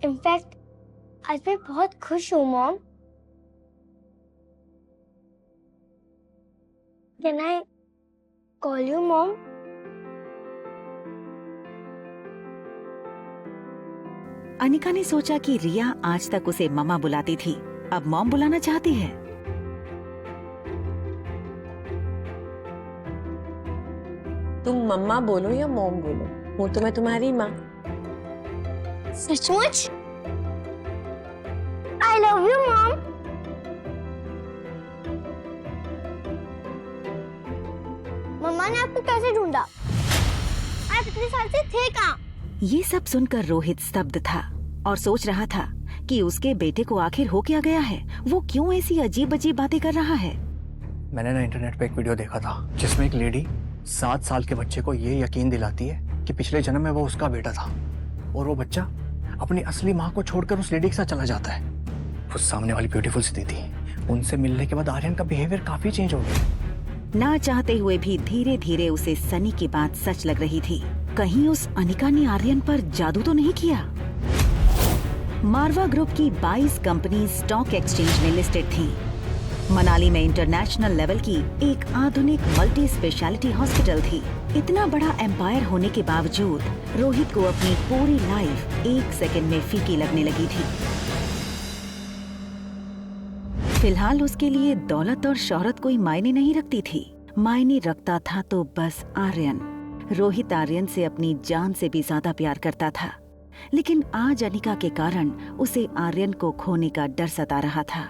In fact, आज मैं बहुत खुश हूँ mom. Can I call you mom? Anika ने सोचा कि रिया आज तक उसे मम्मा बुलाती थी, अब मॉम बुलाना चाहती है। तुम मम्मा बोलो या मॉम बोलो, हूँ तो मैं तुम्हारी माँ। सचमुच? I love you mom. मम्मा ने आपको कैसे ढूंढा? आप इतने साल से थे कहाँ? ये सब सुनकर रोहित स्तब्ध था और सोच रहा था कि उसके बेटे को आखिर हो क्या गया है, वो क्यों ऐसी अजीब अजीब बातें कर रहा है। मैंने ना इंटरनेट पे एक वीडियो देखा था जिसमें एक लेडी 7 साल के बच्चे को ये यकीन दिलाती है कि पिछले जन्म में वो उसका बेटा था, और वो बच्चा अपनी असली माँ को छोड़कर उस लेडी के साथ चला जाता है। वो सामने वाली ब्यूटीफुल सी थी, उनसे मिलने के बाद आर्यन का बिहेवियर काफी चेंज हो गया। ना चाहते हुए भी धीरे धीरे उसे सनी की बात सच लग रही थी। कहीं उस अनिका ने आर्यन पर जादू तो नहीं किया? मारवा ग्रुप की 22 कंपनी स्टॉक एक्सचेंज में लिस्टेड थीं। मनाली में इंटरनेशनल लेवल की एक आधुनिक मल्टी स्पेशलिटी हॉस्पिटल थी। इतना बड़ा एम्पायर होने के बावजूद रोहित को अपनी पूरी लाइफ 1 सेकंड में फीकी लगने लगी थी। फिलहाल उसके लिए दौलत और शोहरत कोई मायने नहीं रखती थी। मायने रखता था तो बस आर्यन। रोहित आर्यन से अपनी जान से भी ज्यादा प्यार करता था, लेकिन आज अनिका के कारण उसे आर्यन को खोने का डर सता रहा था।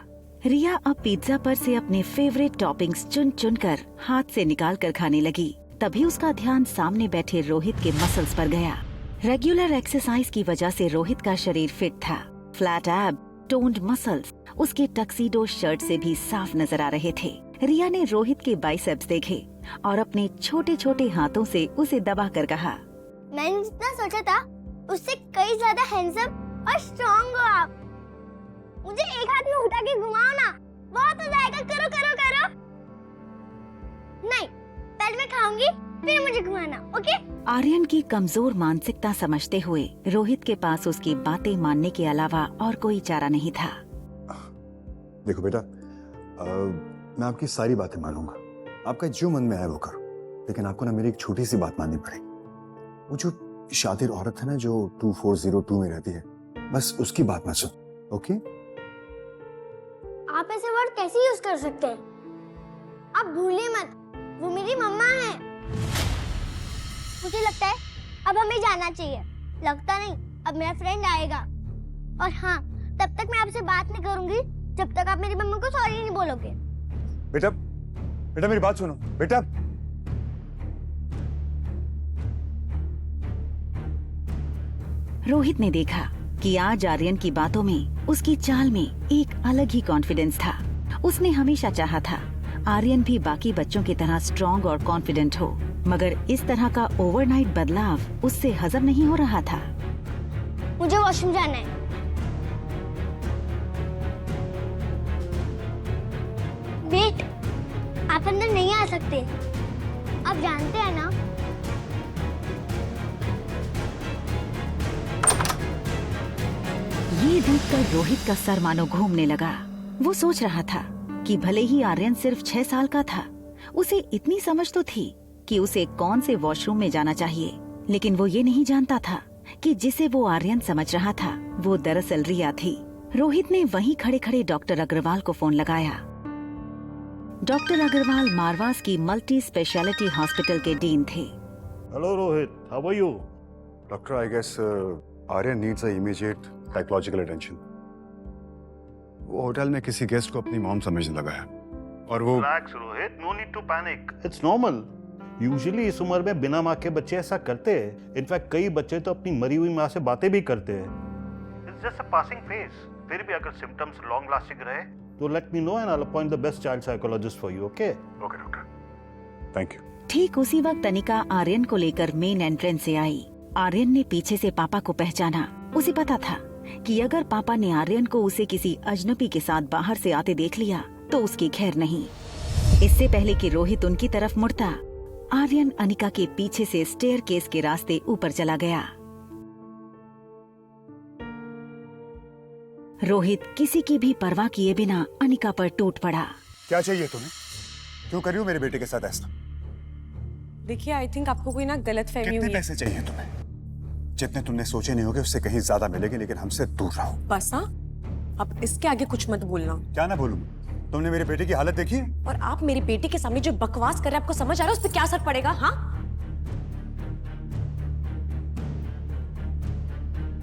रिया अब पिज्जा पर से अपने फेवरेट टॉपिंग्स चुन चुन कर हाथ से निकाल कर खाने लगी। तभी उसका ध्यान सामने बैठे रोहित के मसल्स पर गया। रेगुलर एक्सरसाइज की वजह से रोहित का शरीर फिट था। फ्लैट एब, टोन्ड मसल्स उसके टक्सीडो शर्ट से भी साफ नजर आ रहे थे। रिया ने रोहित के बाइसेप्स देखे और अपने छोटे छोटे हाथों से उसे दबा कर कहा, मैंने जितना सोचा था उससे कई ज्यादा हैंडसम और स्ट्रॉन्ग हो आप। मुझे एक हाथ में उठा के घुमाओ ना, बहुत हो जाएगा। करो करो करो। नहीं, पहले मैं खाऊंगी फिर मुझे घुमाना, ओके? आर्यन की कमजोर मानसिकता समझते हुए रोहित के पास उसकी बातें मानने के अलावा और कोई चारा नहीं था। देखो बेटा, मैं आपकी सारी बातें मानूंगा, आपका जो मन में आए वो करो, लेकिन आपको ना मेरी एक छोटी सी बात माननी पड़ेगी। वो जो शातिर औरत है ना जो 2402 में रहती है, बस उसकी बात मत सुन, ओके? आप ऐसे वर्ड कैसे यूज कर सकते हैं? आप भूलिए मत, वो मेरी मम्मा है। मुझे लगता है अब हमें जाना चाहिए। लगता नहीं, अब मेरा फ्रेंड आएगा। और हाँ, तब तक मैं आपसे बात नहीं करूंगी जब तक आप मेरी मम्मा को सॉरी नहीं बोलोगे। बेटा, बेटा मेरी बात सुनो, बेटा। रोहित ने देखा कि आज आर्यन की बातों में, उसकी चाल में एक अलग ही कॉन्फिडेंस था। उसने हमेशा चाहा था आर्यन भी बाकी बच्चों की तरह स्ट्रॉन्ग और कॉन्फिडेंट हो, मगर इस तरह का ओवरनाइट बदलाव उससे हजम नहीं हो रहा था। मुझे वॉशरूम जाना है। वेट, आप अंदर नहीं आ सकते। आप जानते हैं ना? ये देखकर रोहित का सर मानो घूमने लगा। वो सोच रहा था कि भले ही आर्यन सिर्फ 6 साल का था, उसे इतनी समझ तो थी कि उसे कौन से वॉशरूम में जाना चाहिए, लेकिन वो ये नहीं जानता था कि जिसे वो आर्यन समझ रहा था वो दरअसल रिया थी। रोहित ने वहीं खड़े खड़े डॉक्टर अग्रवाल को फोन लगाया। डॉक्टर अग्रवाल मारवास की मल्टी स्पेशलिटी हॉस्पिटल के डीन थे। Hello Rohit, how are you? Doctor, I guess Aryan needs a immediate psychological attention. वो होटल में किसी गेस्ट को अपनी मॉम समझने लगा है और वो relax Rohit, no need to panic, it's normal. Usually इस उम्र में बिना माँ के बच्चे ऐसा करते हैं। इनफैक्ट कई बच्चे तो अपनी मरी हुई माँ से बातें भी करते हैं। It's just a passing phase. फिर भी अगर सिम्टम्स लॉन्ग लास्टिंग रहे तो let me know and I will appoint the best child psychologist for you, okay? Okay doctor, thank you. ठीक उसी वक्त अनिका आर्यन को लेकर मेन एंट्रेंस से आई। आर्यन ने पीछे से पापा को पहचाना। उसे पता था कि अगर पापा ने आर्यन को उसे किसी अजनबी के साथ बाहर से आते देख लिया तो उसकी खैर नहीं। इससे पहले कि रोहित उनकी तरफ मुड़ता, आर्यन अनिका के पीछे से स्टेयरकेस के रास्ते ऊपर चला गया। रोहित किसी की भी परवाह किए बिना अनिका पर टूट पड़ा। क्या चाहिए तुम्हें? क्यों कर रही हो मेरे बेटे के साथ ऐसा? देखिए, आई थिंक आपको कोई ना गलतफहमी हुई है। कितने पैसे चाहिए तुम्हें? जितने तुमने सोचे नहीं होगे उससे कहीं ज्यादा मिलेंगे, लेकिन हमसे दूर रहो। बस हाँ, अब इसके आगे कुछ मत बोलना। क्या ना बोलूं? तुमने मेरे बेटे की हालत देखी है? और आप मेरी बेटी के सामने जो बकवास कर रहे हैं, आपको समझ आ रहा है उस पर क्या असर पड़ेगा? हाँ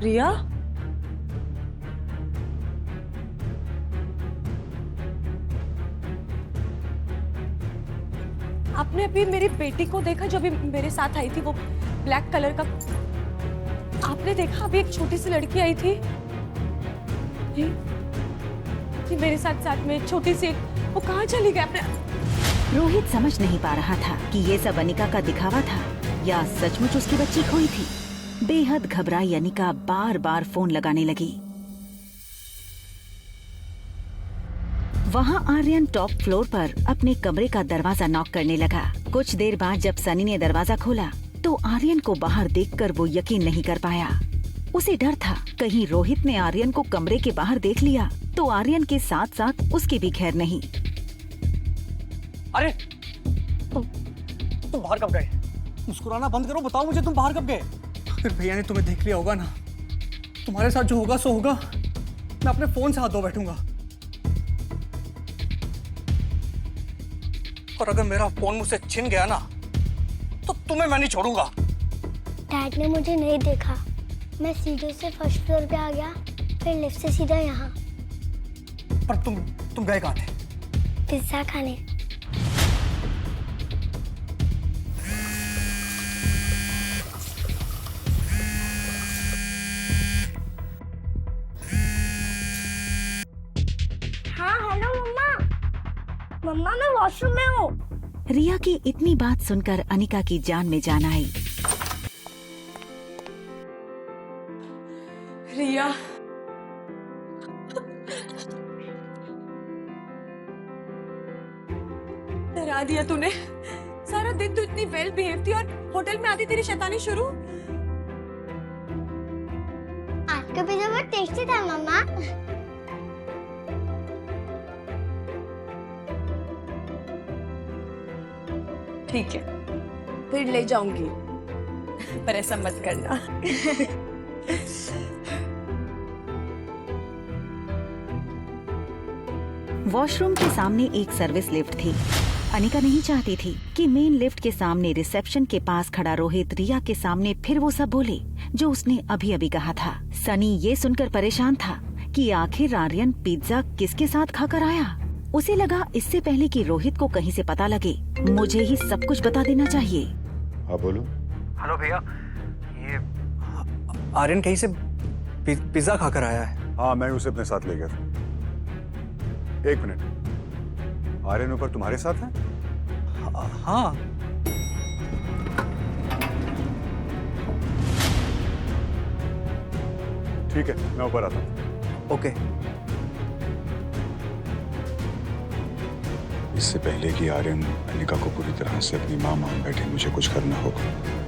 रिया, आपने अभी मेरी बेटी को देखा जो अभी मेरे साथ आई थी, वो ब्लैक कलर का? आपने देखा अभी एक छोटी सी लड़की आई थी जी मेरे साथ में छोटी सी, वो कहाँ चली गई? आपने? रोहित समझ नहीं पा रहा था कि ये सब अनिका का दिखावा था या सचमुच उसकी बच्ची खोई थी। बेहद घबराई अनिका बार बार फोन लगाने लगी। वहाँ आर्यन टॉप फ्लोर पर अपने कमरे का दरवाजा नॉक करने लगा। कुछ देर बाद जब सनी ने दरवाजा खोला तो आर्यन को बाहर देखकर वो यकीन नहीं कर पाया। उसे डर था कहीं रोहित ने आर्यन को कमरे के बाहर देख लिया तो आर्यन के साथ साथ उसकी भी खैर नहीं। अरे तुम बाहर कब गए? मुस्कुराना बंद करो, बताओ मुझे तुम बाहर कब गए? फिर भैया ने तुम्हें देख लिया होगा ना। तुम्हारे साथ जो होगा सो होगा। मैं अपने फोन से हाथ धो बैठूंगा। और अगर मेरा फोन मुझसे छिन गया ना तो तुम्हें मैं नहीं छोड़ूंगा। डैड ने मुझे नहीं देखा। मैं सीढ़ी से फर्स्ट फ्लोर पे आ गया, फिर लिफ्ट से सीधा यहाँ। पर तुम गए कहाँ थे? पिज्जा खाने। हाँ हेलो मम्मा। मम्मा मैं वॉशरूम में हूँ। रिया की इतनी बात सुनकर अनिका की जान में जान आई। रिया, डरा दिया तूने। सारा दिन तू इतनी वेल बिहेव थी और होटल में आती तेरी शैतानी शुरू। आज का पिज्जा बहुत टेस्टी था मम्मा। ठीक है, फिर ले जाऊंगी, पर ऐसा मत करना। वॉशरूम के सामने एक सर्विस लिफ्ट थी। अनिका नहीं चाहती थी कि मेन लिफ्ट के सामने रिसेप्शन के पास खड़ा रोहित रिया के सामने फिर वो सब बोले जो उसने अभी अभी कहा था। सनी ये सुनकर परेशान था कि आखिर आर्यन पिज्जा किसके साथ खाकर आया। उसे लगा इससे पहले कि रोहित को कहीं से पता लगे मुझे ही सब कुछ बता देना चाहिए। हाँ बोलो। हेलो भैया, ये आर्यन कहीं से पिज्जा खाकर आया है। हाँ मैं उसे अपने साथ ले गया था। एक मिनट, आर्यन ऊपर तुम्हारे साथ है? हाँ। ठीक है, मैं ऊपर आता हूँ। ओके। इससे पहले कि आर्यन अनिका को पूरी तरह से अपनी मां मान बैठे, मुझे कुछ करना होगा।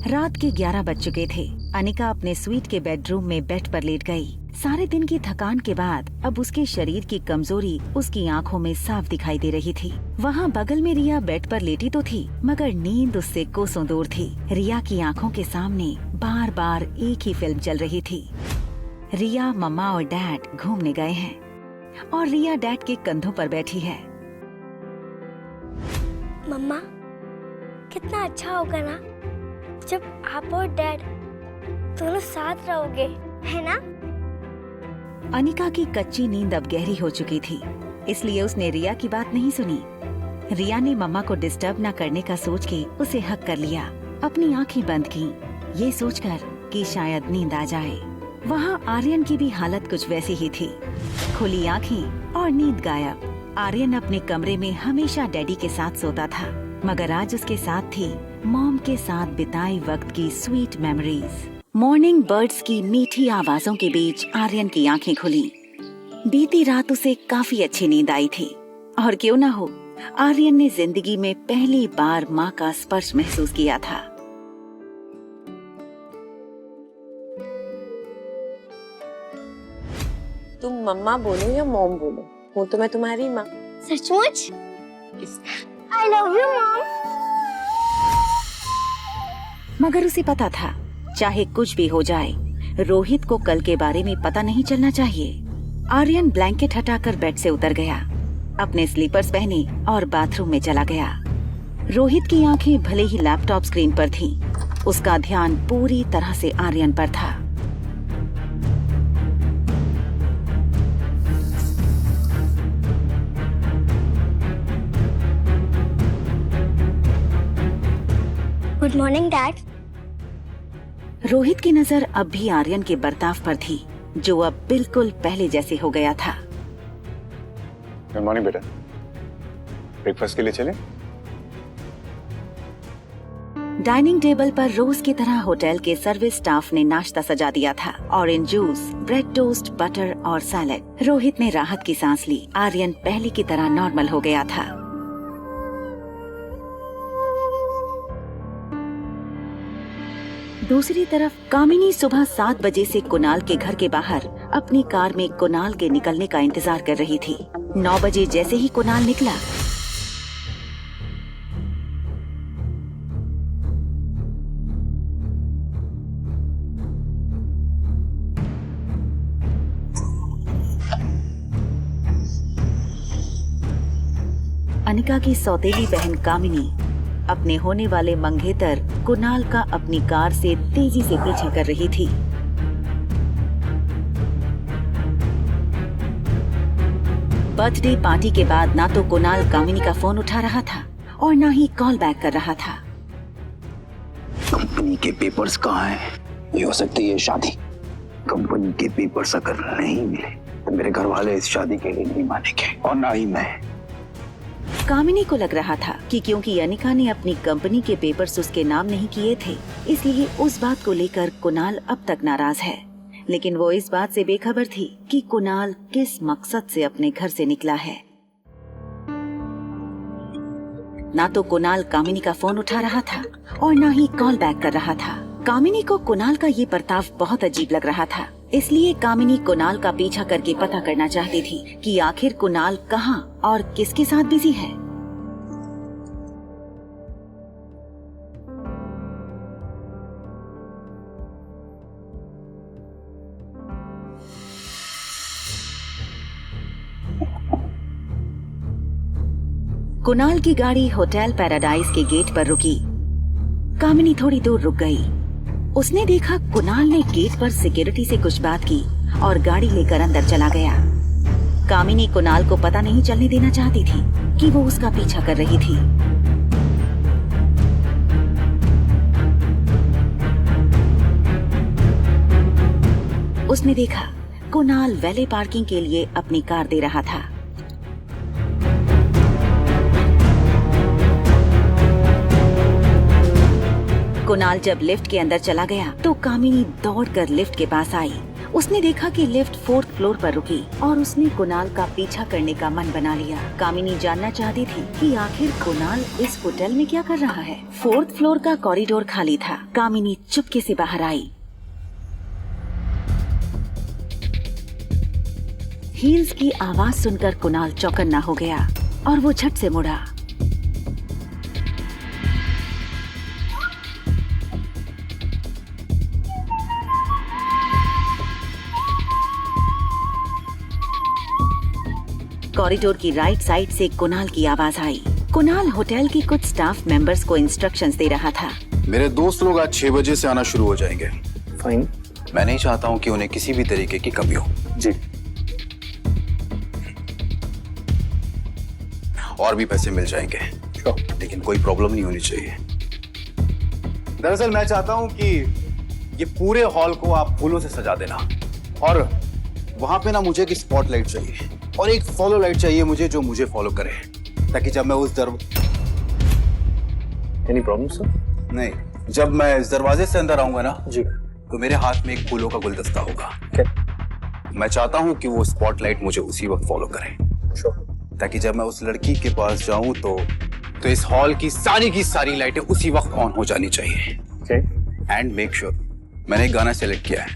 रात के 11 बज चुके थे। अनिका अपने स्वीट के बेडरूम में बेड पर लेट गई। सारे दिन की थकान के बाद अब उसके शरीर की कमजोरी उसकी आंखों में साफ दिखाई दे रही थी। वहाँ बगल में रिया बेड पर लेटी तो थी, मगर नींद उससे कोसों दूर थी। रिया की आंखों के सामने बार बार एक ही फिल्म चल रही थी। रिया, मम्मा और डैड घूमने गए हैं और रिया डैड के कंधों पर बैठी है। मम्मा, कितना अच्छा होगा ना जब आप और डैड दोनों साथ रहोगे, है ना? अनिका की कच्ची नींद अब गहरी हो चुकी थी, इसलिए उसने रिया की बात नहीं सुनी। रिया ने मम्मा को डिस्टर्ब न करने का सोच के उसे हक कर लिया। अपनी आंखें बंद की, ये सोचकर कि शायद नींद आ जाए। वहाँ आर्यन की भी हालत कुछ वैसी ही थी, खुली आंखें और नींद गायब। आर्यन अपने कमरे में हमेशा डैडी के साथ सोता था, मगर आज उसके साथ थी मॉम के साथ बिताए वक्त की स्वीट मेमोरीज। मॉर्निंग बर्ड्स की मीठी आवाजों के बीच आर्यन की आंखें खुली। बीती रात उसे काफी अच्छी नींद आई थी, और क्यों ना हो, आर्यन ने जिंदगी में पहली बार माँ का स्पर्श महसूस किया था। तुम मम्मा बोलो या मॉम बोलो, हूँ तो मैं तुम्हारी माँ। सचमुच? I love you, mom. मगर उसे पता था चाहे कुछ भी हो जाए, रोहित को कल के बारे में पता नहीं चलना चाहिए। आर्यन ब्लैंकेट हटाकर बेड से उतर गया, अपने स्लीपर्स पहने और बाथरूम में चला गया। रोहित की आंखें भले ही लैपटॉप स्क्रीन पर थीं, उसका ध्यान पूरी तरह से आर्यन पर था। Good morning dad. रोहित की नजर अब भी आर्यन के बर्ताव पर थी, जो अब बिल्कुल पहले जैसे हो गया था। गुड मॉर्निंग बेटा, ब्रेकफास्ट के लिए चलें? डाइनिंग टेबल पर रोज की तरह होटल के सर्विस स्टाफ ने नाश्ता सजा दिया था। Orange juice, bread toast, butter और सैलेड। रोहित ने राहत की सांस ली। आर्यन पहले की तरह नॉर्मल हो गया था। दूसरी तरफ कामिनी सुबह 7 बजे से कुणाल के घर के बाहर अपनी कार में कुणाल के निकलने का इंतजार कर रही थी। 9 बजे जैसे ही कुणाल निकला, अनिका की सौतेली बहन कामिनी अपने होने वाले मंगेतर कुणाल का अपनी कार से तेजी से पीछा कर रही थी। बर्थडे पार्टी के बाद ना तो कुणाल कामिनी का फोन उठा रहा था और ना ही कॉल बैक कर रहा था। कंपनी के पेपर्स कहाँ हैं? ये हो सकती है शादी। कंपनी के पेपर्स अगर नहीं मिले तो मेरे घर वाले इस शादी के लिए नहीं मानेंगे और ना ही मैं। कामिनी को लग रहा था कि क्योंकि अनिका ने अपनी कंपनी के पेपर्स उसके नाम नहीं किए थे, इसलिए उस बात को लेकर कुणाल अब तक नाराज है। लेकिन वो इस बात से बेखबर थी कि कुणाल किस मकसद से अपने घर से निकला है। ना तो कुणाल कामिनी का फोन उठा रहा था और ना ही कॉल बैक कर रहा था। कामिनी को कुणाल का ये बर्ताव बहुत अजीब लग रहा था, इसलिए कामिनी कुणाल का पीछा करके पता करना चाहती थी कि आखिर कुणाल कहाँ और किसके साथ बिजी है। कुणाल की गाड़ी होटल पैराडाइज के गेट पर रुकी। कामिनी थोड़ी दूर रुक गई। उसने देखा कुणाल ने गेट पर सिक्योरिटी से कुछ बात की और गाड़ी लेकर अंदर चला गया। कामिनी कुणाल को पता नहीं चलने देना चाहती थी कि वो उसका पीछा कर रही थी। उसने देखा कुणाल वैले पार्किंग के लिए अपनी कार दे रहा था। कुणाल जब लिफ्ट के अंदर चला गया तो कामिनी दौड़कर लिफ्ट के पास आई। उसने देखा कि लिफ्ट 4th फ्लोर पर रुकी और उसने कुणाल का पीछा करने का मन बना लिया। कामिनी जानना चाहती थी कि आखिर कुणाल इस होटल में क्या कर रहा है। 4th फ्लोर का कॉरिडोर खाली था। कामिनी चुपके से बाहर आई। हील्स की आवाज सुनकर कुणाल चौकन्ना हो गया और वो झट से मुड़ा। कॉरिडोर की राइट साइड से कुणाल की आवाज आई। कुणाल होटल के कुछ स्टाफ मेंबर्स को इंस्ट्रक्शंस दे रहा था। मेरे दोस्त लोग आज 6 बजे से आना शुरू हो जाएंगे। फाइन। मैं नहीं चाहता हूँ कि उन्हें किसी भी तरीके की कमी हो। जी। और भी पैसे मिल जाएंगे, लेकिन कोई प्रॉब्लम नहीं होनी चाहिए। दरअसल मैं चाहता हूँ कि ये पूरे हॉल को आप फूलों से सजा देना और वहां पे ना मुझे एक स्पॉटलाइट चाहिए और एक फॉलो लाइट चाहिए मुझे, जो मुझे फॉलो करे, ताकि जब मैं उस एनी प्रॉब्लम सर? नहीं, जब मैं इस दरवाजे से अंदर आऊंगा ना जी, तो मेरे हाथ में एक फूलों का गुलदस्ता होगा। मैं चाहता हूँ कि वो स्पॉटलाइट मुझे उसी वक्त फॉलो करे, ताकि जब मैं उस लड़की के पास जाऊं तो इस हॉल की सारी लाइटें उसी वक्त ऑन हो जानी चाहिए। एंड मेक श्योर, मैंने एक गाना सेलेक्ट किया है,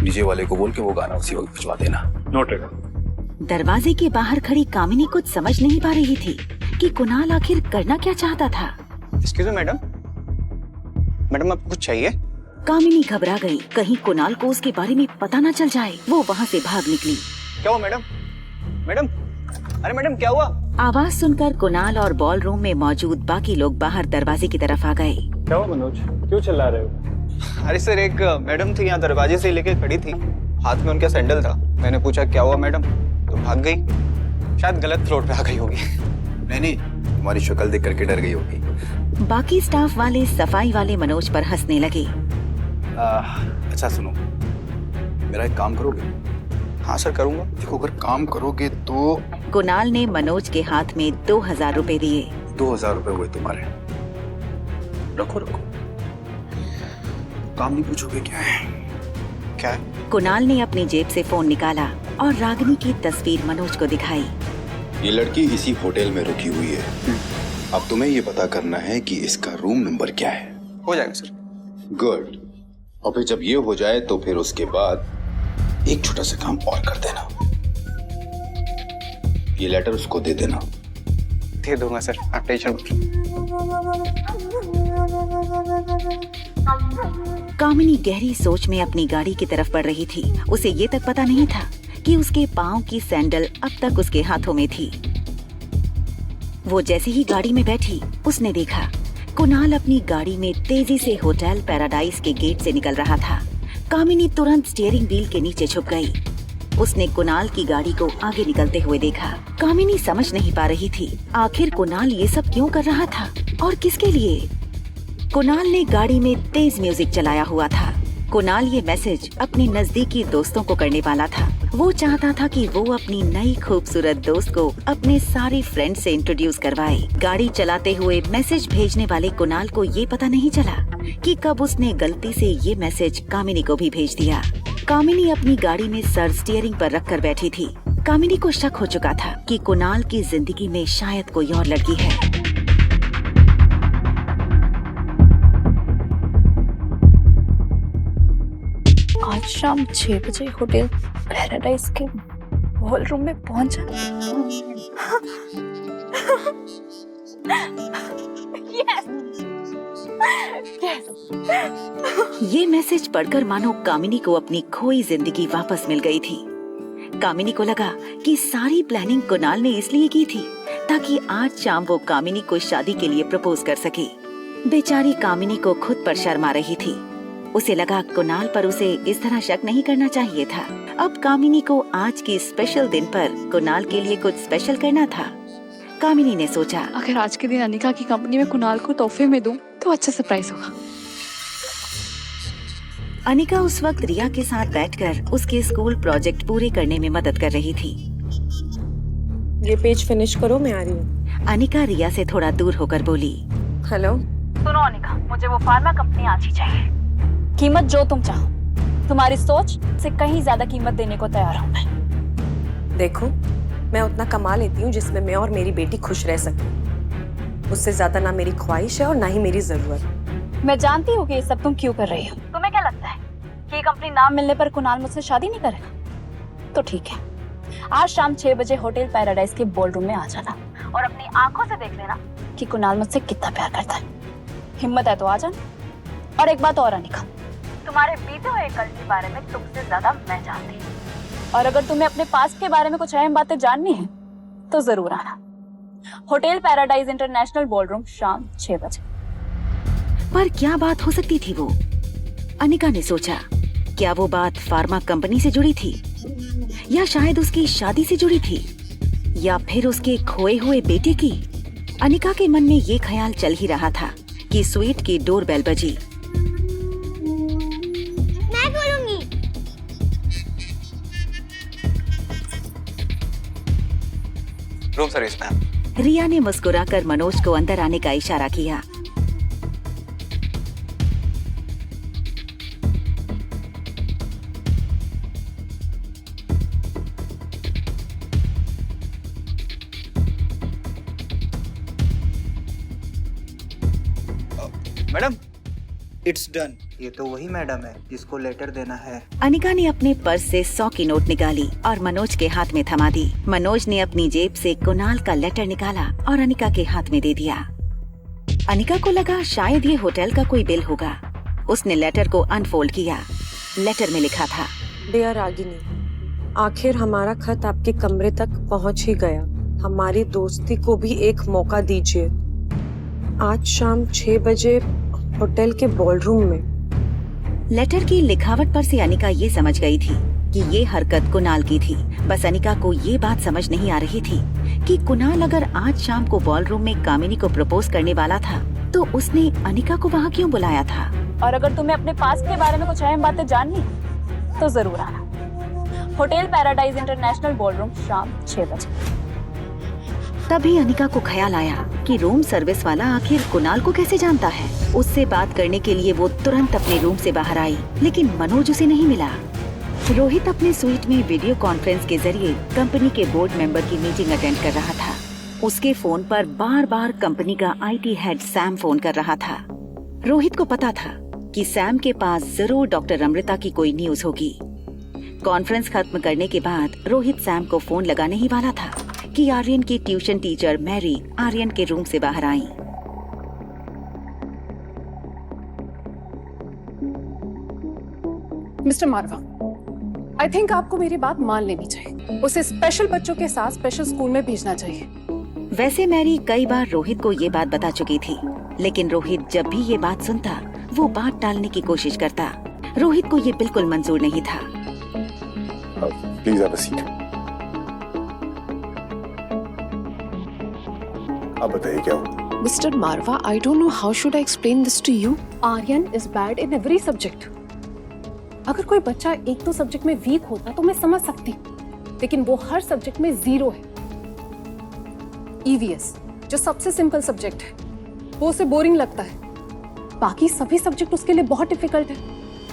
डीजे वाले को बोल के वो गाना उसी वक्त बजवा देना। नोटेड। दरवाजे के बाहर खड़ी कामिनी कुछ समझ नहीं पा रही थी कि कुणाल आखिर करना क्या चाहता था। एक्सक्यूज मी मैडम, मैडम आपको कुछ चाहिए? कामिनी घबरा गई, कहीं कुणाल को उसके बारे में पता न चल जाए। वो वहाँ से भाग निकली। क्या हुआ मैडम? मैडम, अरे मैडम क्या हुआ? आवाज सुनकर कुणाल और बॉल रूम में मौजूद बाकी लोग बाहर दरवाजे की तरफ आ गए। क्या हुआ मनोज, क्यों चिल्ला रहे हो? अरे सर, एक मैडम थी यहाँ दरवाजे से लेके खड़ी थी, हाथ में उनका सैंडल था। मैंने पूछा क्या हुआ मैडम, तो भाग गई। शायद गलत फ्लोर पे आ गई होगी। नहीं, तुम्हारी शक्ल देख करके डर गई होगी। बाकी स्टाफ वाले सफाई वाले मनोज पर हंसने लगे। अच्छा सुनो, मेरा एक काम करोगे? हाँ सर करूंगा। देखो, अगर काम करोगे तो। कुणाल ने मनोज के हाथ में 2000 रुपए दिए। 2000 रुपए हुए तुम्हारे। रखो रखो। काम नहीं पूछोगे क्या है? क्या है? कुणाल ने अपनी जेब से फोन निकाला और रागिनी की तस्वीर मनोज को दिखाई। ये लड़की इसी होटल में रुकी हुई है। अब तुम्हें ये पता करना है कि इसका रूम नंबर क्या है। हो जाएगा सर। गुड। और फिर जब ये हो जाए तो फिर उसके बाद एक छोटा सा काम और कर देना। ये लेटर उसको दे देना। दे दूंगा सर, आप टेंशन मत लो। कामिनी गहरी सोच में अपनी गाड़ी की तरफ बढ़ रही थी। उसे ये तक पता नहीं था कि उसके पाँव की सैंडल अब तक उसके हाथों में थी। वो जैसे ही गाड़ी में बैठी, उसने देखा कुणाल अपनी गाड़ी में तेजी से होटल पैराडाइज के गेट से निकल रहा था। कामिनी तुरंत स्टीयरिंग व्हील के नीचे छुप गई। उसने कुणाल की गाड़ी को आगे निकलते हुए देखा। कामिनी समझ नहीं पा रही थी आखिर कुणाल ये सब क्यों कर रहा था और किसके लिए। कुणाल ने गाड़ी में तेज म्यूजिक चलाया हुआ था। कुणाल ये मैसेज अपने नजदीकी दोस्तों को करने वाला था। वो चाहता था कि वो अपनी नई खूबसूरत दोस्त को अपने सारे फ्रेंड से इंट्रोड्यूस करवाए। गाड़ी चलाते हुए मैसेज भेजने वाले कुणाल को ये पता नहीं चला कि कब उसने गलती से ये मैसेज कामिनी को भी भेज दिया। कामिनी अपनी गाड़ी में सर स्टीयरिंग पर रखकर बैठी थी। कामिनी को शक हो चुका था कि कुणाल की जिंदगी में शायद कोई और लड़की है। आज शाम 6 बजे होटल पैराडाइज के हॉल रूम में पहुंचा। ये मैसेज पढ़कर मानो कामिनी को अपनी खोई जिंदगी वापस मिल गई थी। कामिनी को लगा कि सारी प्लानिंग कुणाल ने इसलिए की थी ताकि आज शाम वो कामिनी को शादी के लिए प्रपोज कर सके। बेचारी कामिनी को खुद पर शर्म आ रही थी। उसे लगा कुणाल पर उसे इस तरह शक नहीं करना चाहिए था। अब कामिनी को आज के स्पेशल दिन पर कुणाल के लिए कुछ स्पेशल करना था। कामिनी ने सोचा, अगर आज के दिन अनिका की कंपनी में कुणाल को तोहफे में दूं तो अच्छा सरप्राइज होगा। अनिका उस वक्त रिया के साथ बैठकर उसके स्कूल प्रोजेक्ट पूरे करने में मदद कर रही थी। ये पेज फिनिश करो, मैं आ रही हूँ। अनिका रिया से थोड़ा दूर होकर बोली, हेलो। सुनो अनिका, मुझे वो फार्मा कंपनी आज ही चाहिए। कीमत जो तुम चाहो, तुम्हारी सोच से कहीं ज्यादा कीमत देने को तैयार हूँ मैं। देखो, मैं उतना कमा लेती हूँ जिसमें मैं और मेरी बेटी खुश रह सके। उससे ज्यादा ना मेरी ख्वाहिश है और ना ही मेरी जरूरत। मैं जानती हूँ कि ये सब तुम क्यों कर रही हो। तुम्हें क्या लगता है कि ये कंपनी नाम मिलने पर कुणाल मुझसे शादी नहीं करेगा? तो ठीक है, आज शाम 6 बजे होटल पैराडाइज के बॉलरूम में आ जाना और अपनी आंखों से देख लेना कि कुणाल मुझसे कितना प्यार करता है। हिम्मत है तो आ जाना। और एक बात और अनिका, तुम्हारे बीते हुए कल के बारे में तुमसे ज्यादा मैं जानती हूँ। और अगर तुम्हें अपने पास्ट के बारे में कुछ अहम बातें जाननी है तो जरूर आना। होटल पैराडाइज इंटरनेशनल बॉलरूम शाम 6 बजे। पर क्या बात हो सकती थी वो? अनिका ने सोचा, क्या वो बात फार्मा कंपनी से जुड़ी थी या शायद उसकी शादी से जुड़ी थी या फिर उसके खोए हुए बेटे की? अनिका के मन में ये ख्याल चल ही रहा था कि स्वीट की डोरबेल बजी। मैं खोलूंगी। Room service ma'am. रिया ने मुस्कुराकर मनोज को अंदर आने का इशारा किया। Madam, it's done. ये तो वही मैडम है जिसको लेटर देना है। अनिका ने अपने पर्स से 100 की नोट निकाली और मनोज के हाथ में थमा दी। मनोज ने अपनी जेब से कुणाल का लेटर निकाला और अनिका के हाथ में दे दिया। अनिका को लगा शायद ये होटल का कोई बिल होगा। उसने लेटर को अनफोल्ड किया। लेटर में लिखा था, डियर रागिनी, आखिर हमारा खत आपके कमरे तक पहुंच ही गया। हमारी दोस्ती को भी एक मौका दीजिए। आज शाम 6 बजे होटल के बॉलरूम में। लेटर की लिखावट पर से अनिका ये समझ गई थी कि ये हरकत कुणाल की थी। बस अनिका को ये बात समझ नहीं आ रही थी कि कुणाल अगर आज शाम को बॉलरूम में कामिनी को प्रपोज करने वाला था तो उसने अनिका को वहाँ क्यों बुलाया था। और अगर तुम्हें अपने पास्ट के बारे में कुछ अहम बातें जाननी है तो जरूर आना। होटल पैराडाइज इंटरनेशनल बॉलरूम शाम 6 बजे। तभी अनिका को ख्याल आया कि रूम सर्विस वाला आखिर कुणाल को कैसे जानता है। उससे बात करने के लिए वो तुरंत अपने रूम से बाहर आई, लेकिन मनोज उसे नहीं मिला। रोहित अपने स्वीट में वीडियो कॉन्फ्रेंस के जरिए कंपनी के बोर्ड मेंबर की मीटिंग अटेंड कर रहा था। उसके फोन पर बार बार कंपनी का IT हेड सैम फोन कर रहा था। रोहित को पता था कि सैम के पास जरूर डॉक्टर अमृता की कोई न्यूज होगी। कॉन्फ्रेंस खत्म करने के बाद रोहित सैम को फोन लगाने ही वाला था कि आर्यन की ट्यूशन टीचर मैरी आर्यन के रूम से बाहर आई। मिस्टर मारवा, आई थिंक आपको मेरी बात मान लेनी चाहिए। उसे स्पेशल बच्चों के साथ स्पेशल स्कूल में भेजना चाहिए। वैसे मैरी कई बार रोहित को ये बात बता चुकी थी, लेकिन रोहित जब भी ये बात सुनता वो बात टालने की कोशिश करता। रोहित को ये बिल्कुल मंजूर नहीं था। Please have a seat. आप बताइए क्या हुआ? Mister Marwah, I don't know how should I explain this to you. Aryan is bad in every subject. अगर कोई बच्चा एक दो सब्जेक्ट में वीक होता तो मैं समझ सकती, लेकिन वो हर सब्जेक्ट में 0 है। EVS जो सबसे सिंपल सब्जेक्ट है वो उसे बोरिंग लगता है, बाकी सभी सब्जेक्ट उसके लिए बहुत डिफिकल्ट है।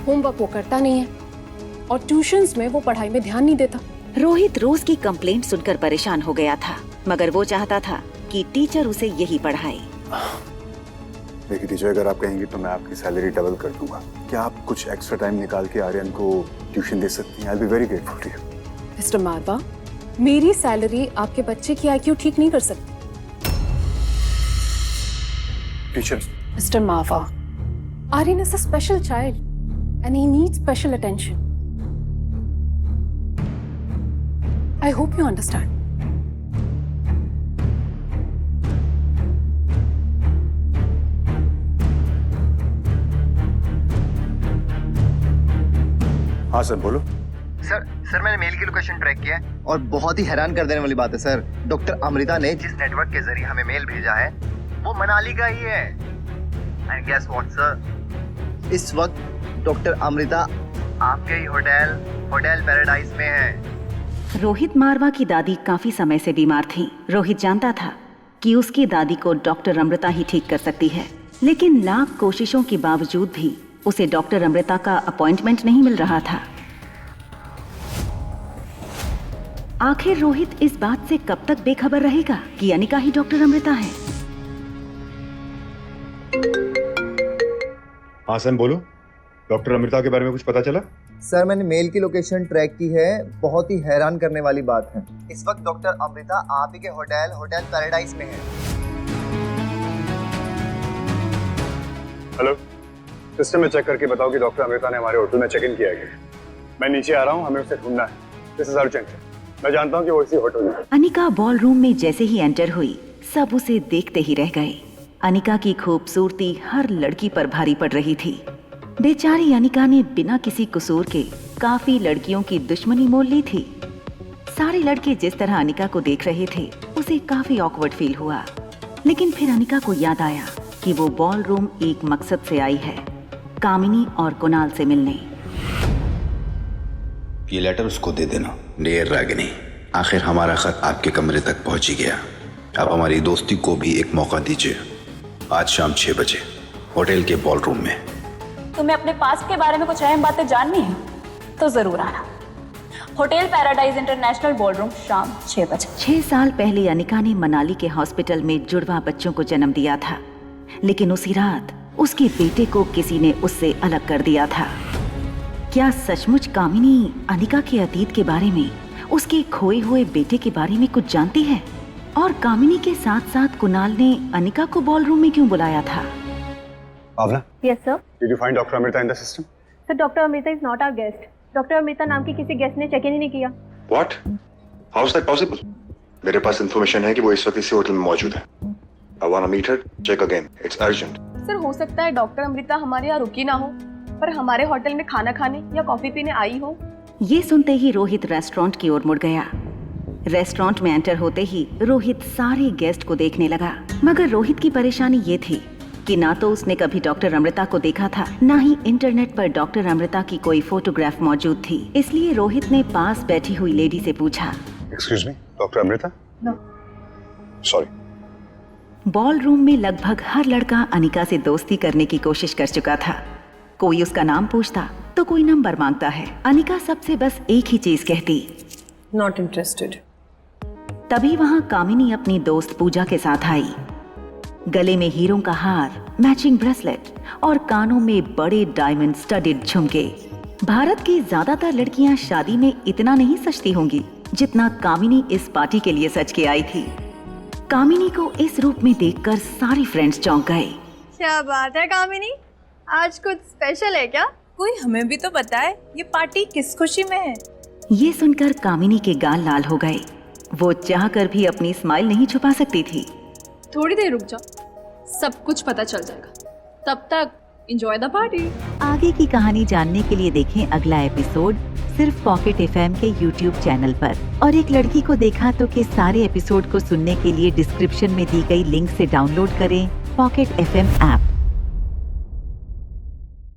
होमवर्क वो करता नहीं है और ट्यूशंस में वो पढ़ाई में ध्यान नहीं देता। रोहित रोज की कंप्लेंट सुनकर परेशान हो गया था, मगर वो चाहता था कि टीचर उसे यही पढ़ाए। देखिए टीचर, अगर आप कहेंगी तो मैं आपकी सैलरी डबल कर दूंगा। क्या आप कुछ एक्स्ट्रा टाइम निकाल के आर्यन को ट्यूशन दे सकती हैं? I will be very grateful to you. Mister Marwah, मेरी सैलरी आपके बच्चे की IQ ठीक नहीं कर सकती। Teacher. Mister Marwah, Aryan is a special child and he needs special attention. I hope you understand. हाँ सर, बोलो। सर मैंने मेल की लोकेशन ट्रैक किया है और बहुत ही हैरान कर देने वाली बात है सर, डॉक्टर अमृता ने जिस नेटवर्क के जरिए हमें मेल भेजा है वो मनाली का ही है। एंड गेस व्हाट सर, इस वक्त डॉक्टर अमृता आपके ही होटल पैराडाइज में है। रोहित मारवा की दादी काफी समय से बीमार थी। रोहित जानता था कि उसकी दादी को डॉक्टर अमृता ही ठीक कर सकती है, लेकिन लाख कोशिशों के बावजूद भी उसे डॉक्टर अमृता का अपॉइंटमेंट नहीं मिल रहा था। आखिर रोहित इस बात से कब तक बेखबर रहेगा कि अनिका ही डॉक्टर अमृता है? हाँ सर, बोलो। डॉक्टर अमृता के बारे में कुछ पता चला? सर मैंने मेल की लोकेशन ट्रैक की है, बहुत ही हैरान करने वाली बात है। इस वक्त डॉक्टर अमृता आप ही के होटल पैराडाइज में है। हेलो, सिस्टम में चेक करके बताओ कि डॉक्टर अमृता ने हमारे होटल में चेक इन किया है। मैं नीचे आ रहा हूँ, हमें उसे ढूंढना है। This is urgent. मैं जानता हूँ कि वो इसी होटल में है। अनिका बॉल रूम में जैसे ही एंटर हुई, सब उसे देखते ही रह गए। अनिका की खूबसूरती हर लड़की पर भारी पड़ रही थी। बेचारी अनिका ने बिना किसी कसूर के काफी लड़कियों की दुश्मनी मोल ली थी। सारे लड़के जिस तरह अनिका को देख रहे थे, उसे काफी ऑकवर्ड फील हुआ। लेकिन फिर अनिका को याद आया कि वो बॉल रूम एक मकसद से आई है, कामिनी और कुणाल से मिलने। ये लेटर उसको दे देना। डियर रागिनी, आखिर हमारा खत आपके कमरे तक पहुंच ही गया। आप हमारी दोस्ती को भी एक मौका दीजिए। आज शाम 6 बजे होटल के बॉल रूम में। तुम्हें अपने पास्ट के बारे में कुछ अहम बातें जाननी है तो जरूर आना। होटल पैराडाइज इंटरनेशनल बॉलरूम, शाम 6 बजे। 6 साल पहले अनिका ने मनाली के हॉस्पिटल में जुड़वा बच्चों को जन्म दिया था, लेकिन उसी रात उसके बेटे को किसी ने उससे अलग कर दिया था। क्या सचमुच कामिनी अनिका के अतीत के बारे में, उसके खोए हुए बेटे के बारे में कुछ जानती है? और कामिनी के साथ साथ कुणाल ने अनिका को बॉल रूम में क्यों बुलाया था? Bhavna, yes sir. Did you find doctor Amrita in the system? Sir, doctor Amrita is not our guest. Doctor Amrita नाम की किसी गेस्ट ने चेक इन ही नहीं किया। What? How is that possible? मेरे पास इंफॉर्मेशन है कि वो इस वक्त इसी होटल में मौजूद है। I want to meet her. Check again, it's urgent. Sir, हो सकता है डॉक्टर अमृता हमारे यहाँ रुकी ना हो, पर हमारे होटल में खाना खाने या कॉफी पीने आई हो। ये सुनते ही रोहित रेस्टोरेंट की ओर मुड़ गया। रेस्टोरेंट में एंटर होते ही रोहित सारे गेस्ट को देखने लगा, मगर रोहित की परेशानी ये थी कि ना तो उसने कभी डॉक्टर अमृता को देखा था, ना ही इंटरनेट पर डॉक्टर अमृता की कोई फोटोग्राफ मौजूद थी। इसलिए रोहित ने पास बैठी हुई लेडी से पूछा, excuse me, doctor Amrita? No. Sorry. Ballroom में लगभग हर लड़का अनिका से दोस्ती करने की कोशिश कर चुका था। कोई उसका नाम पूछता तो कोई नंबर मांगता है। अनिका सबसे बस एक ही चीज कहती, नॉट इंटरेस्टेड। तभी वहां कामिनी अपनी दोस्त पूजा के साथ आई। गले में हीरों का हार, मैचिंग ब्रेसलेट और कानों में बड़े डायमंड स्टडेड झुमके। भारत की ज्यादातर लड़कियां शादी में इतना नहीं सजती होंगी जितना कामिनी इस पार्टी के लिए सज के आई थी। कामिनी को इस रूप में देखकर सारी फ्रेंड्स चौंक गए। क्या बात है कामिनी, आज कुछ स्पेशल है क्या? कोई हमें भी तो बताए ये पार्टी किस खुशी में है। ये सुनकर कामिनी के गाल लाल हो गए। वो चाहकर भी अपनी स्माइल नहीं छुपा सकती थी। थोड़ी देर रुक जाओ, सब कुछ पता चल जाएगा। तब तक एंजॉय द पार्टी। आगे की कहानी जानने के लिए देखें अगला एपिसोड सिर्फ पॉकेट FM के YouTube चैनल पर। और एक लड़की को देखा तो के सारे एपिसोड को सुनने के लिए डिस्क्रिप्शन में दी गई लिंक से डाउनलोड करें पॉकेट FM ऐप।